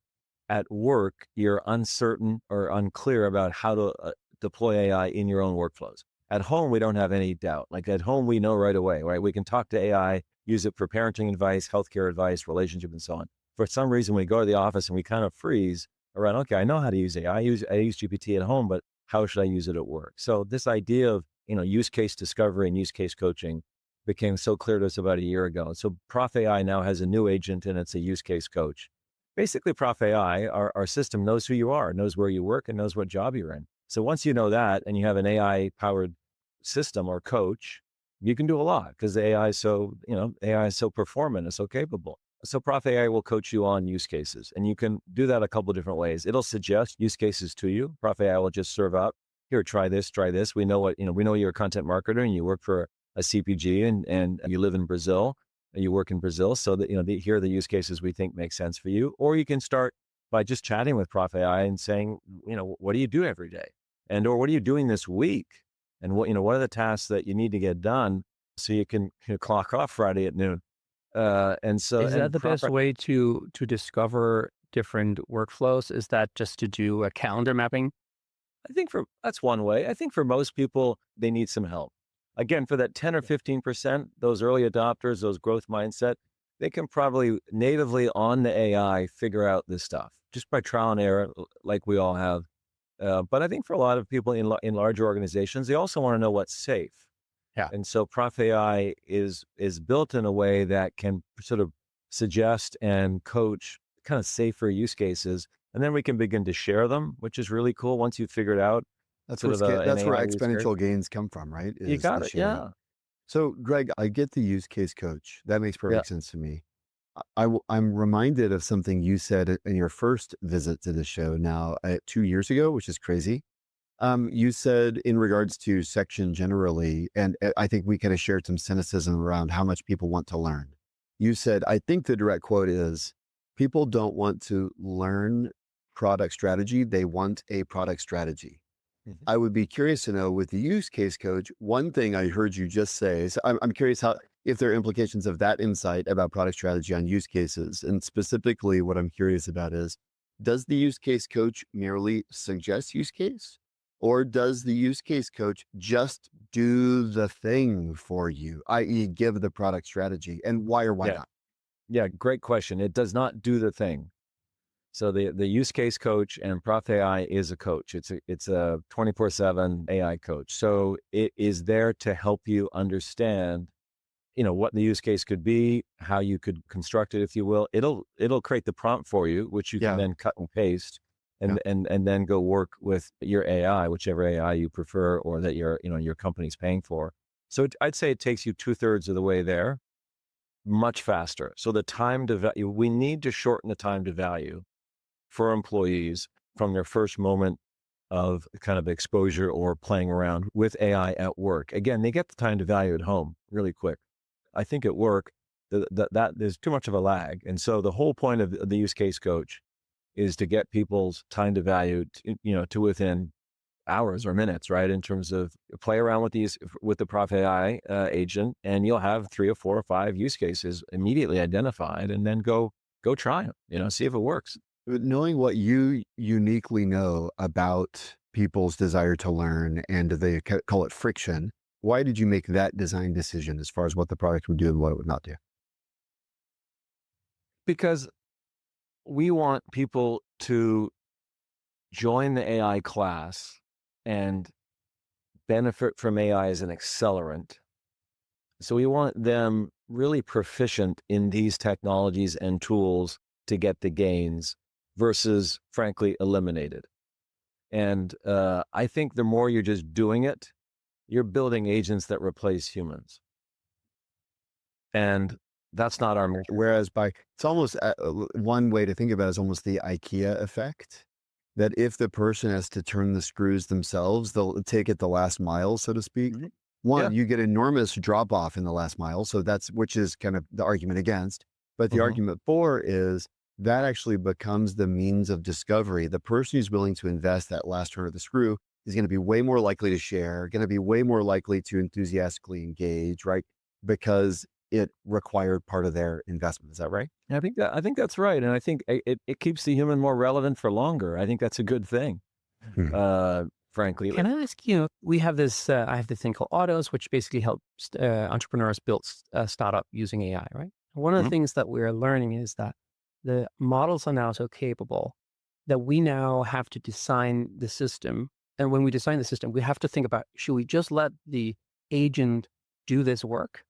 at work, you're uncertain or unclear about how to deploy AI in your own workflows. At home, we don't have any doubt. Like at home, we know right away, right? We can talk to AI, use it for parenting advice, healthcare advice, relationship, and so on. For some reason, we go to the office and we kind of freeze around, okay, I know how to use AI. I use GPT at home, but how should I use it at work? So this idea of, use case discovery and use case coaching became so clear to us about a year ago. So Prof AI now has a new agent, and it's a use case coach. Basically, Prof AI, our system knows who you are, knows where you work, and knows what job you're in. So once you know that and you have an AI powered system or coach, you can do a lot because the AI is so, AI is so performant and so capable. So Prof AI will coach you on use cases, and you can do that a couple of different ways. It'll suggest use cases to you. Prof AI will just serve up, here, try this, try this. We know we know you're a content marketer and you work for a CPG, and you live in Brazil, and you work in Brazil. So that, here are the use cases we think make sense for you. Or you can start by just chatting with Prof AI and saying, what do you do every day? Or what are you doing this week? And what are the tasks that you need to get done so you can clock off Friday at noon? Is that the best way to discover different workflows? Is that just to do a calendar mapping? I think that's one way. I think for most people, they need some help. Again, for that 10 or 15%, those early adopters, those growth mindset, they can probably natively on the AI figure out this stuff just by trial and error, like we all have. But I think for a lot of people in larger organizations, they also want to know what's safe. Yeah. And so Prof AI is built in a way that can sort of suggest and coach kind of safer use cases. And then we can begin to share them, which is really cool once you've figured out That's sort where of an that's where AI use case. exponential gains come from, right? You Is got the it. sharing. Yeah. So, Greg, I get the use case coach. That makes Yeah. perfect sense to me. I'm reminded of something you said in your first visit to the show now 2 years ago, which is crazy. You said in regards to Section generally, and I think we kind of shared some cynicism around how much people want to learn. You said, I think the direct quote is, people don't want to learn product strategy. They want a product strategy. Mhm. I would be curious to know with the use case coach, one thing I heard you just say, so I'm curious if there are implications of that insight about product strategy on use cases. And specifically what I'm curious about is, does the use case coach merely suggest use case? Or does the use case coach just do the thing for you, i.e. give the product strategy? And why or why Yeah. not? Yeah. Great question. It does not do the thing. So the use case coach and Prof AI is a coach. It's a 24/7 AI coach. So it is there to help you understand, what the use case could be, how you could construct it, if you will. It'll create the prompt for you, which you can Yeah. then cut and paste, Yeah. and then go work with your AI, whichever AI you prefer or that your company's paying for. So I'd say it takes you 2/3 of the way there, much faster. So the time to value, we need to shorten the time to value for employees from their first moment of kind of exposure or playing around with AI at work. Again, they get the time to value at home really quick. I think at work, that there's too much of a lag. And so the whole point of the use case coach is to get people's time to value, to within hours or minutes, right? In terms of play around with the Prof AI agent, and you'll have 3 or 4 or 5 use cases immediately identified, and then go try them, see if it works. But knowing what you uniquely know about people's desire to learn and they call it friction, why did you make that design decision as far as what the product would do and what it would not do? Because we want people to join the AI class and benefit from AI as an accelerant. So we want them really proficient in these technologies and tools to get the gains versus, frankly, eliminated. And I think the more you're just doing it, you're building agents that replace humans. And that's not our mission. Whereas it's almost one way to think about it is almost the IKEA effect. That if the person has to turn the screws themselves, they'll take it the last mile, so to speak. Mhm. One, Yeah. you get enormous drop off in the last mile. So which is kind of the argument against. But the Mhm. argument for is that actually becomes the means of discovery. The person who's willing to invest that last turn of the screw is going to be way more likely to share, going to be way more likely to enthusiastically engage, right? Because it required part of their investment. Is that right? I think that's right. And I think it keeps the human more relevant for longer. I think that's a good thing. Hmm. Frankly. Can I ask you, we have this, I have this thing called Autos, which basically helps entrepreneurs build a startup using AI, right? One of the Mhm. things that we're learning is that the models are now so capable that we now have to design the system. And when we design the system, we have to think about, should we just let the agent do this work?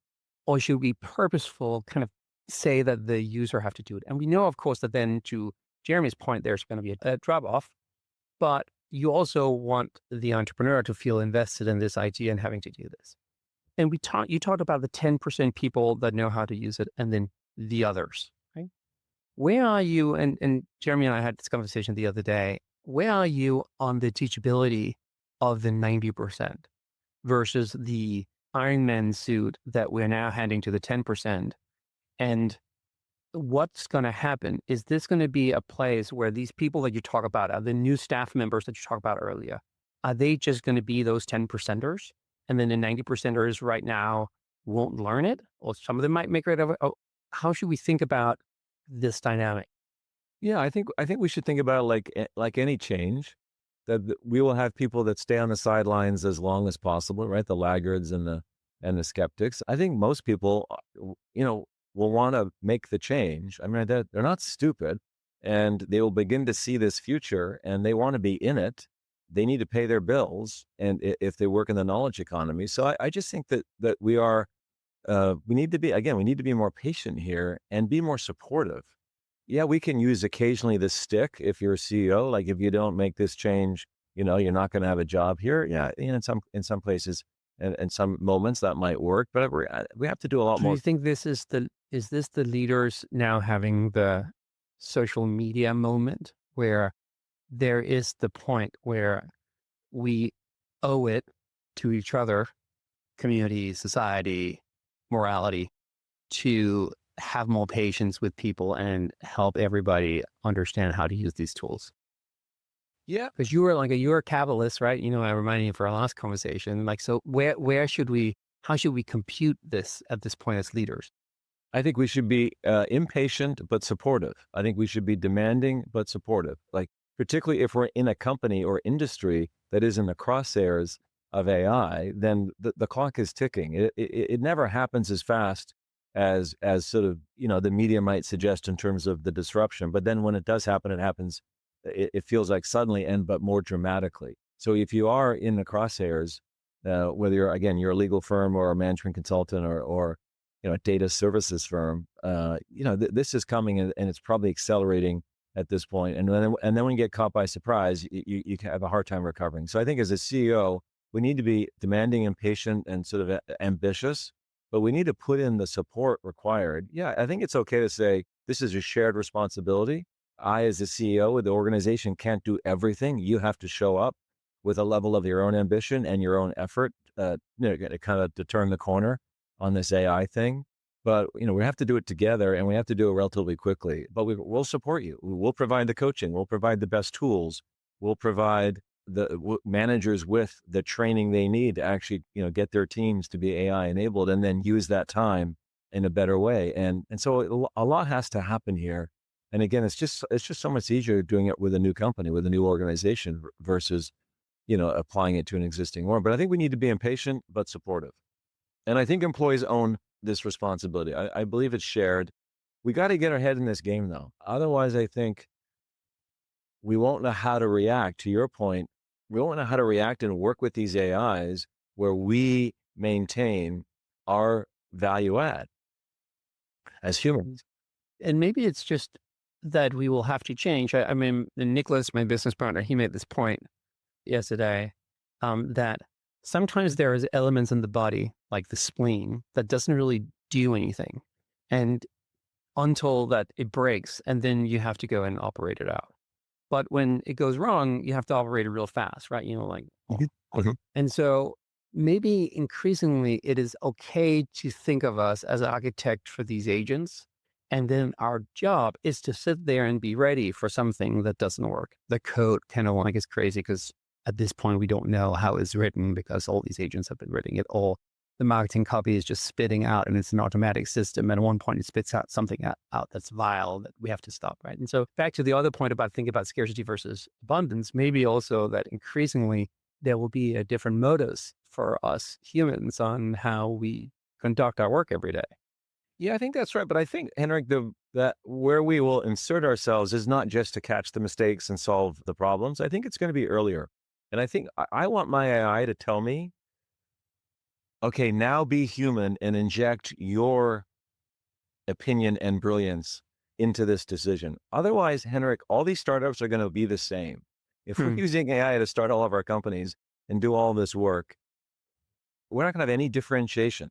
Or should we purposeful kind of say that the user have to do it? And we know, of course, that then to Jeremy's point, there's going to be a drop off, but you also want the entrepreneur to feel invested in this idea and having to do this. And you talked about the 10% people that know how to use it and then the others, right? Where are you? And Jeremy and I had this conversation the other day. Where are you on the teachability of the 90% versus the Iron Man suit that we're now handing to the 10%? And what's going to happen? Is this going to be a place where these people that you talk about, are the new staff members that you talked about earlier, are they just going to be those 10%ers? And then the 90%ers right now won't learn it? Or some of them might make it over. Oh, how should we think about this dynamic? Yeah, I think we should think about it like any change, that we will have people that stay on the sidelines as long as possible, right? The laggards and the skeptics. I think most people, will want to make the change. I mean, they're not stupid, and they will begin to see this future, and they want to be in it. They need to pay their bills, and if they work in the knowledge economy. So I just think that we need to be, again, we need to be more patient here and be more supportive. Yeah, we can use occasionally the stick if you're a CEO. Like, if you don't make this change, you're not going to have a job here. Yeah, in some places and some moments that might work, but we have to do a lot Do more. you think is this the leaders now having the social media moment where there is the point where we owe it to each other, community, society, morality, to have more patience with people and help everybody understand how to use these tools? Yeah, Because you're a capitalist, right? I reminded you for our last conversation. Like, so how should we compute this at this point as leaders? I think we should be impatient but supportive. I think we should be demanding but supportive. Like, particularly if we're in a company or industry that is in the crosshairs of AI, then the clock is ticking. It never happens as fast as sort of the media might suggest in terms of the disruption. But then when it does happen, it happens. It feels like suddenly and but more dramatically. So if you are in the crosshairs, whether you're a legal firm or a management consultant or a data services firm, this is coming and it's probably accelerating at this point. And then when you get caught by surprise, you can have a hard time recovering. So I think as a CEO, we need to be demanding and patient and sort of ambitious, but we need to put in the support required. Yeah, I think it's okay to say this is a shared responsibility. I, as a CEO of the organization, can't do everything. You have to show up with a level of your own ambition and your own effort, to kind of to turn the corner on this AI thing. But, we have to do it together, and we have to do it relatively quickly. But we'll support you. We'll provide the coaching. We'll provide the best tools. We'll provide the managers with the training they need to actually, get their teams to be AI enabled and then use that time in a better way. And so a lot has to happen here. And again, it's just so much easier doing it with a new company, with a new organization versus, applying it to an existing one. But I think we need to be impatient but supportive. And I think employees own this responsibility. I believe it's shared. We got to get our head in this game, though. Otherwise, I think we won't know how to react. To your point, we won't know how to react and work with these AIs where we maintain our value add as humans. And maybe it's just that we will have to change. I mean, Nicholas, my business partner, he made this point yesterday, that sometimes there is elements in the body, like the spleen, that doesn't really do anything. And until that it breaks, and then you have to go and operate it out. But when it goes wrong, you have to operate it real fast, right? And so maybe increasingly it is okay to think of us as an architect for these agents. And then our job is to sit there and be ready for something that doesn't work. The code kind of is crazy because at this point we don't know how it's written because all these agents have been writing it all. The marketing copy is just spitting out and it's an automatic system. And at one point it spits out something out that's vile that we have to stop, right? And so back to the other point about thinking about scarcity versus abundance, maybe also that increasingly there will be a different modus for us humans on how we conduct our work every day. Yeah, I think that's right. But I think, Henrik, the that where we will insert ourselves is not just to catch the mistakes and solve the problems. I think it's going to be earlier. And I think I want my AI to tell me, okay, now be human and inject your opinion and brilliance into this decision. Otherwise, Henrik, all these startups are going to be the same. If we're Hmm. using AI to start all of our companies and do all this work, we're not going to have any differentiation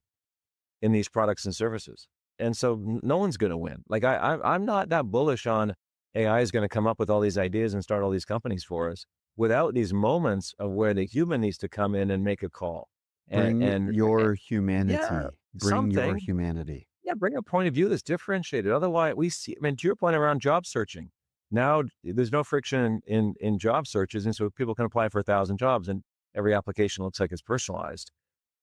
in these products and services. And so no one's going to win. Like I'm not that bullish on AI is going to come up with all these ideas and start all these companies for us without these moments of where the human needs to come in and make a call. And, Bring and your yeah, humanity. Bring your something. humanity. Yeah, bring a point of view that's differentiated. Otherwise, we see, I mean, to your point around job searching, now there's no friction in job searches. And so people can apply for 1,000 jobs and every application looks like it's personalized.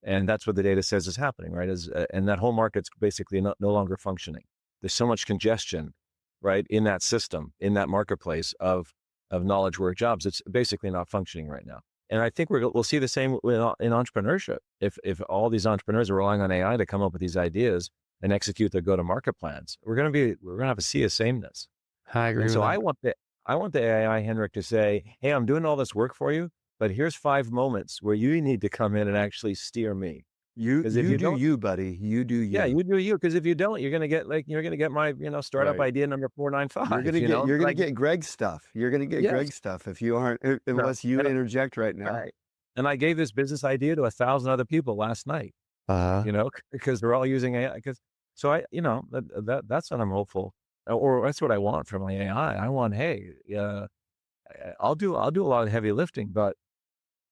And that's what the data says is happening, right? And that whole market's basically no longer functioning. There's so much congestion, right, in that system, in that marketplace of knowledge work jobs. It's basically not functioning right now. And I think we'll see the same in entrepreneurship. If all these entrepreneurs are relying on AI to come up with these ideas and execute their go-to-market plans, we're going to have a sea of sameness. I agree And with so that. I want the AI, Henrik, to say, hey, I'm doing all this work for you, but here's 5 moments where you need to come in and actually steer me. You Because if you you do don't, you, buddy. You do yeah, you. you do you. Because if you don't, you're gonna get my, startup Right. idea number 495. You're gonna Like, get Greg's stuff. You're gonna get yes, Greg's stuff if you aren't no, unless you and interject right now. right. And I gave this business idea to 1,000 other people last night. Uh Because they're all using AI. Because so that's what I'm hopeful, or that's what I want from my AI. I want, hey, I'll do a lot of heavy lifting, but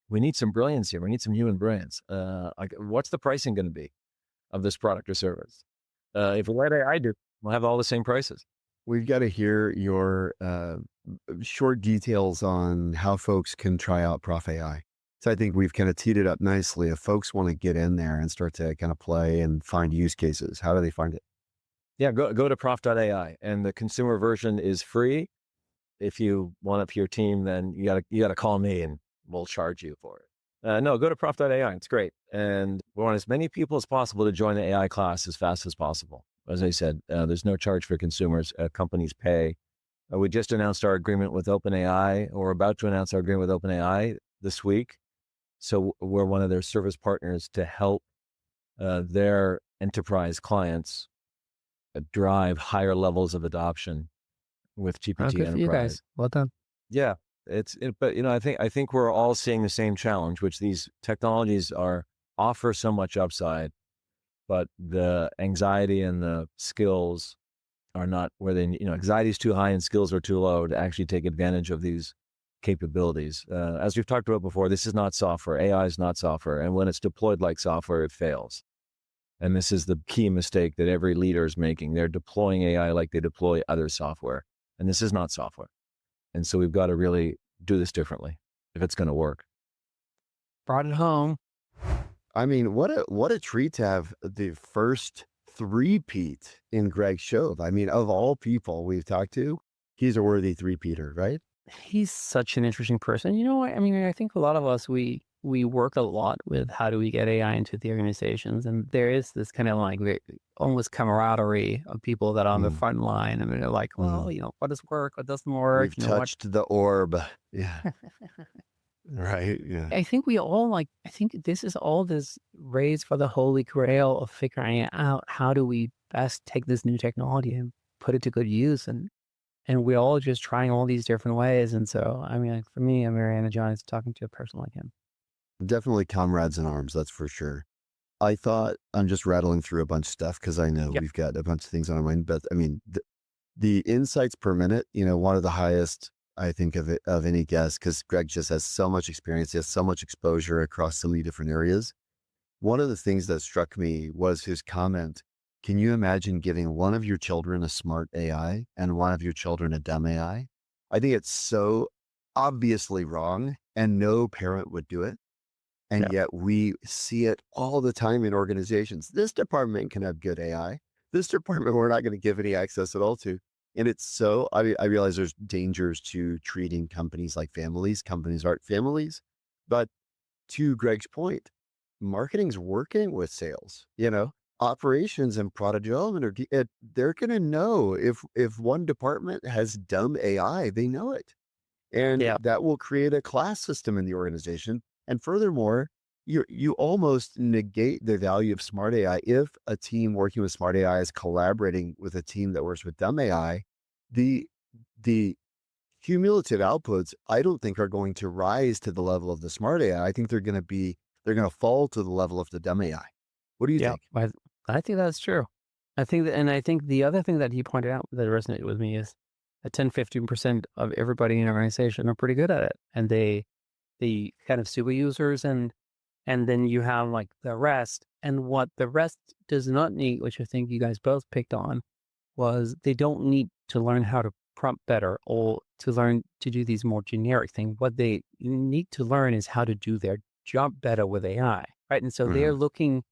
we need some brilliance here. We need some human brains. Like, what's the pricing going to be of this product or service? If we let AI do, we'll have all the same prices. we've got to hear your short details on how folks can try out Prof AI. So I think we've kind of teed it up nicely. If folks want to get in there and start to kind of play and find use cases, how do they find it? Yeah, go to prof.ai, and the consumer version is free. If you want up your team, then you gotta call me and we'll charge you for it. No, go to prof.ai. It's great, and we want as many people as possible to join the AI class as fast as possible. As I said, there's no charge for consumers. Companies pay. We just announced our agreement with OpenAI, or about to announce our agreement with OpenAI this week. So we're one of their service partners to help their enterprise clients drive higher levels of adoption with Oh, GPT good for you Enterprise. guys. Well done. Yeah, but I think we're all seeing the same challenge, which these technologies offer so much upside, but the anxiety and the skills are not where anxiety is too high and skills are too low to actually take advantage of these capabilities. As we've talked about before, this is not software. AI is not software, and when it's deployed like software, it fails. And this is the key mistake that every leader is making. They're deploying AI like they deploy other software, and this is not software. And so we've got to really do this differently if it's going to work. Brought it home. I mean, what a treat to have the first three-peat in Greg's show. I mean, of all people we've talked to, he's a worthy three-peater, right? He's such an interesting person. You know what? I mean, I think a lot of us, we work a lot with how do we get AI into the organizations. And there is this kind of like almost camaraderie of people that are on the Mm, front line. I mean, they're like, well, mm. what does work? What doesn't work? We've touched the orb. Yeah. Right. Yeah. I think we all I think this is all this race for the holy grail of figuring out how do we best take this new technology and put it to good use. And we're all just trying all these different ways. And so, I mean, for me, I'm very energized talking to a person like him. Definitely comrades in arms, that's for sure. I thought I'm just rattling through a bunch of stuff because I know Yep. we've got a bunch of things on our mind. But I mean, the insights per minute, one of the highest I think of any guest, because Greg just has so much experience, he has so much exposure across so many different areas. One of the things that struck me was his comment. Can you imagine giving one of your children a smart AI and one of your children a dumb AI? I think it's so obviously wrong and no parent would do it. And Yeah. yet we see it all the time in organizations. This department can have good AI. This department, we're not going to give any access at all to. And it's so, I realize there's dangers to treating companies like families. Companies aren't families. But to Greg's point, marketing's working with sales. operations and product development they're going to know if one department has dumb AI, they know it. And Yeah. that will create a class system in the organization. And furthermore, you almost negate the value of smart AI. If a team working with smart AI is collaborating with a team that works with dumb AI, the the cumulative outputs, I don't think are going to rise to the level of the smart AI. I think they're going to fall to the level of the dumb AI. What do you Yeah. think? I think that's true. I think that, and I think the other thing that he pointed out that resonated with me is that 10-15% of everybody in an organization are pretty good at it. And the kind of super users, and then you have like the rest. And what the rest does not need, which I think you guys both picked on, was they don't need to learn how to prompt better or to learn to do these more generic things. What they need to learn is how to do their job better with AI, right? And so they're Mhm. looking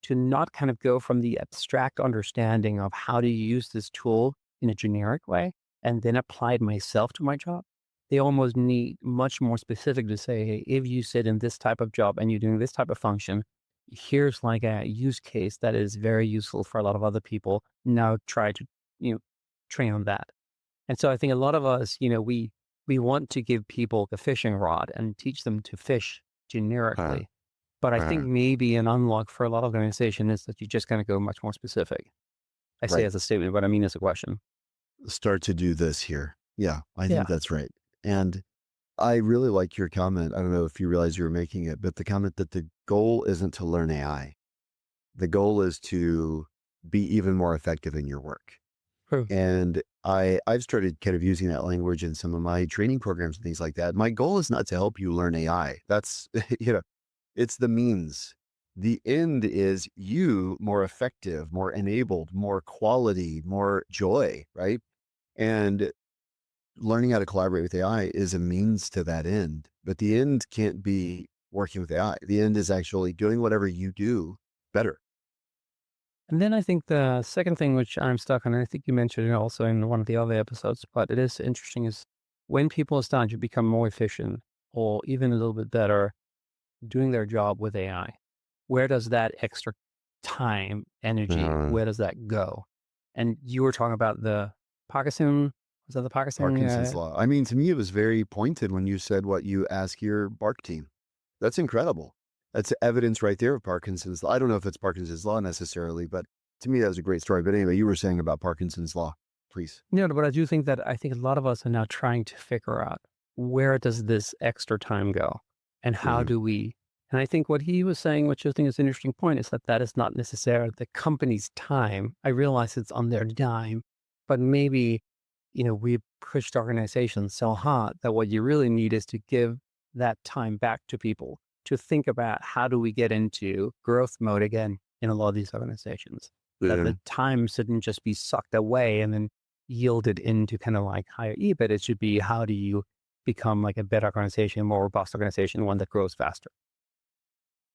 to not kind of go from the abstract understanding of how to use this tool in a generic way and then apply it myself to my job. They almost need much more specific to say, hey, if you sit in this type of job and you're doing this type of function, here's like a use case that is very useful for a lot of other people. Now try to, you know, train on that. And so I think a lot of us, we want to give people the fishing rod and teach them to fish Uh, generically. But I think uh, maybe an unlock for a lot of organizations is that you just kind of go much more specific. I say right. as a statement, but I mean as a question. Start to do this here. Yeah, I Yeah. think that's right. And I really like your comment. I don't know if you realize you were making it, but the comment that the goal isn't to learn AI. The goal is to be even more effective in your work. True. And I've started kind of using that language in some of my training programs and things like that. My goal is not to help you learn AI. That's, it's the means. The end is you more effective, more enabled, more quality, more joy, right? And learning how to collaborate with AI is a means to that end, but the end can't be working with AI. The end is actually doing whatever you do better. And then I think the second thing which I'm stuck on, and I think you mentioned it also in one of the other episodes, but it is interesting, is when people start to become more efficient or even a little bit better doing their job with AI, where does that extra time, energy, Uh, where does that go? And you were talking about the Parkinson, was that the Parkinson? Parkinson's law. I mean, to me, it was very pointed when you said what you ask your bark team. That's incredible. That's evidence right there of Parkinson's law. I don't know if it's Parkinson's law necessarily, but to me, that was a great story. But anyway, you were saying about Parkinson's law, please. Yeah, but I do think that I think a lot of us are now trying to figure out where does this extra time go and how Mhm. do we, and I think what he was saying, which I think is an interesting point, is that that is not necessarily the company's time. I realize it's on their dime, but maybe, we pushed organizations so hard that what you really need is to give that time back to people to think about how do we get into growth mode again in a lot of these organizations. That Yeah. the time shouldn't just be sucked away and then yielded into kind of like higher EBIT. It should be how do you become like a better organization, more robust organization, one that grows faster.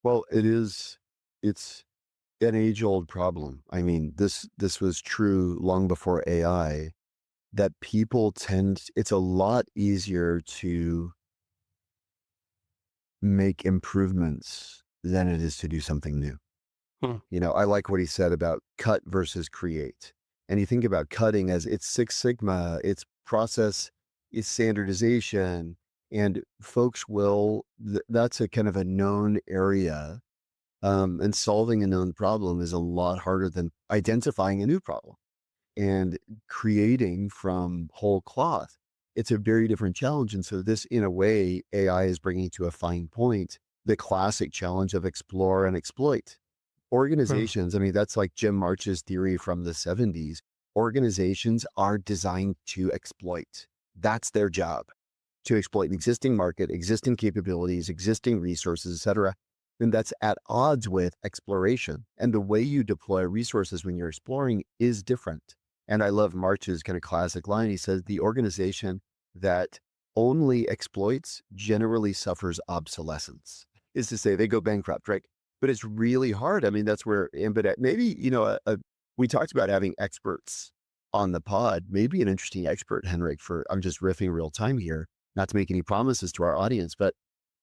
Well, it's an age-old problem. I mean, this was true long before AI, that people it's a lot easier to make improvements than it is to do something new. Hmm. I like what he said about cut versus create. And you think about cutting as it's Six Sigma, it's process, it's standardization, and folks that's a kind of a known area. And solving a known problem is a lot harder than identifying a new problem and creating from whole cloth. It's a very different challenge. And so, this, in a way, AI is bringing to a fine point the classic challenge of explore and exploit. Hmm. Organizations, I mean, that's like Jim March's theory from the 70s. Organizations are designed to exploit. That's their job, to exploit an existing market, existing capabilities, existing resources, et cetera. And that's at odds with exploration. And the way you deploy resources when you're exploring is different. And I love March's kind of classic line. He says the organization that only exploits generally suffers obsolescence, is to say they go bankrupt, right? But it's really hard. I mean, that's where, but maybe, we talked about having experts on the pod, maybe an interesting expert, Henrik, I'm just riffing real time here, not to make any promises to our audience, but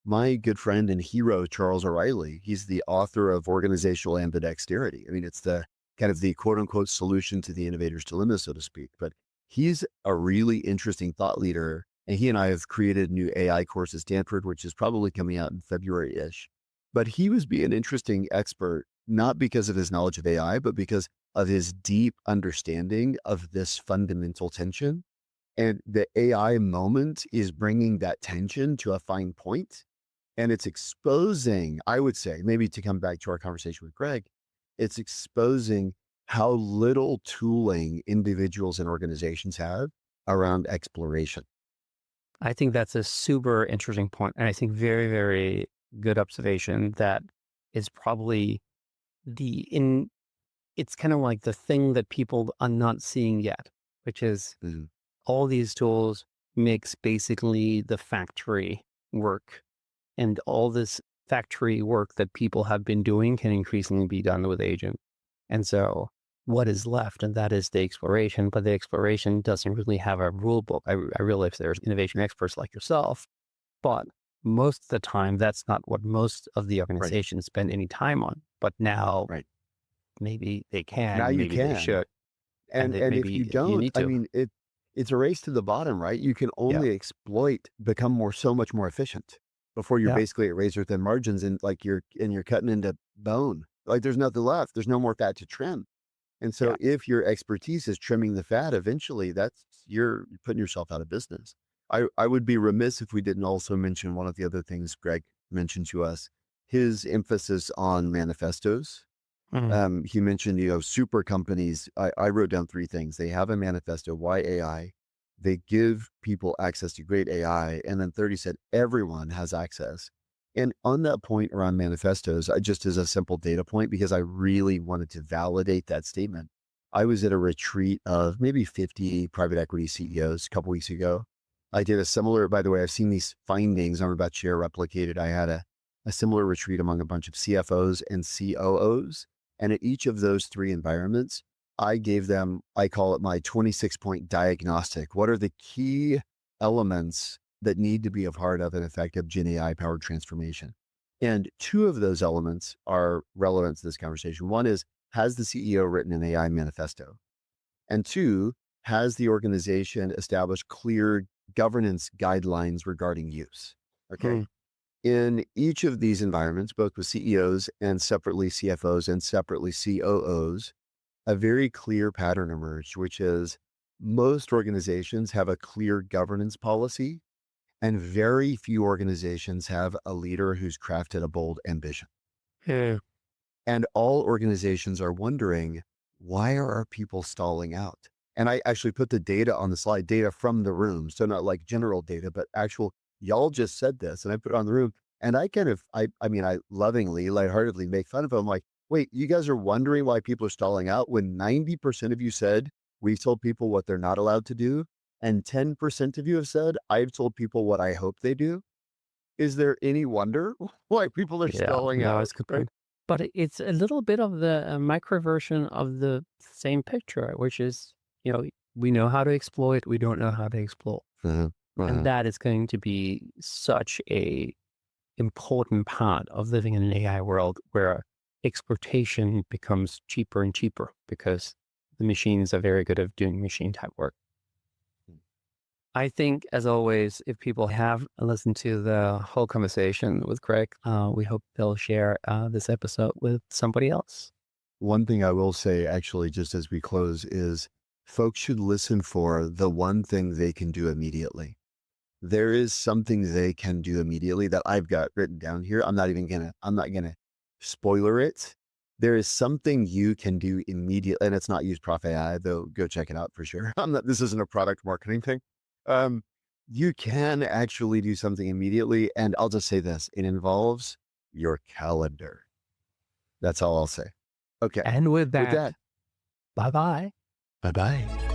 my good friend and hero, Charles O'Reilly, he's the author of Organizational Ambidexterity. I mean, it's the kind of the quote unquote solution to the innovator's dilemma, so to speak. But he's a really interesting thought leader. And he and I have created a new AI course at Stanford, which is probably coming out in February-ish. But he was being an interesting expert, not because of his knowledge of AI, but because of his deep understanding of this fundamental tension. And the AI moment is bringing that tension to a fine point. And it's exposing, I would say, maybe to come back to our conversation with Greg, it's exposing how little tooling individuals and organizations have around exploration. I think that's a super interesting point, and I think very, very good observation that is probably it's kind of like the thing that people are not seeing yet, which is Mhm. all these tools makes basically the factory work, and all this factory work that people have been doing can increasingly be done with agent. And so what is left, and that is the exploration, but the exploration doesn't really have a rule book. I realize there's innovation experts like yourself, but most of the time, that's not what most of the Right, organizations spend any time on. But now right. maybe they Now can, you maybe they can. should, and that And if you maybe you don't, need I to. mean, it's a race to the bottom, right? You can Yeah, only exploit, become so much more efficient before you're yeah, basically at razor thin margins and like you're cutting into bone. Like there's nothing left. There's no more fat to trim. And yeah. so if your expertise is trimming the fat, eventually you're putting yourself out of business. I would be remiss if we didn't also mention one of the other things Greg mentioned to us, his emphasis on manifestos. Mhm. He mentioned, super companies. I wrote down three things. They have a manifesto, why AI. They give people access to great AI. And then 30 said everyone has access. And on that point around manifestos, I just as a simple data point, because I really wanted to validate that statement. I was at a retreat of maybe 50 private equity CEOs a couple weeks ago. I did a similar, by the way, I've seen these findings I'm about to share replicated. I had a similar retreat among a bunch of CFOs and COOs. And at each of those three environments, I gave them, I call it my 26-point diagnostic. What are the key elements that need to be a part of an effective Gen AI powered transformation? And two of those elements are relevant to this conversation. One is, has the CEO written an AI manifesto? And two, has the organization established clear governance guidelines regarding use? Okay. Mm. In each of these environments, both with CEOs and separately CFOs and separately COOs, a very clear pattern emerged, which is most organizations have a clear governance policy, and very few organizations have a leader who's crafted a bold ambition. Yeah. And all organizations are wondering, why are our people stalling out? And I actually put the data on the slide, data from the room. So not like general data, but actual, y'all just said this. And I put it on the room. And I kind of, I mean, I lovingly, lightheartedly make fun of them. Like, wait, you guys are wondering why people are stalling out when 90% of you said we've told people what they're not allowed to do. And 10% of you have said, I've told people what I hope they do. Is there any wonder why people are Yeah, stalling no, out? it's a good Right. point. But it's a little bit of the micro version of the same picture, which is, we know how to exploit, we don't know how to explore. Uh-huh. And Uh-huh. that is going to be such a important part of living in an AI world where exploitation becomes cheaper and cheaper because the machines are very good at doing machine type work. I think, as always, if people have listened to the whole conversation with Greg, we hope they'll share this episode with somebody else. One thing I will say, actually, just as we close, is folks should listen for the one thing they can do immediately. There is something they can do immediately that I've got written down here. I'm not gonna spoiler it. There is something you can do immediately, and it's not use Prof AI, though go check it out for sure. This isn't a product marketing thing. Um, you can actually do something immediately. And I'll just say this, it involves your calendar. That's all I'll say. Okay. And with With that, that, bye bye. bye bye.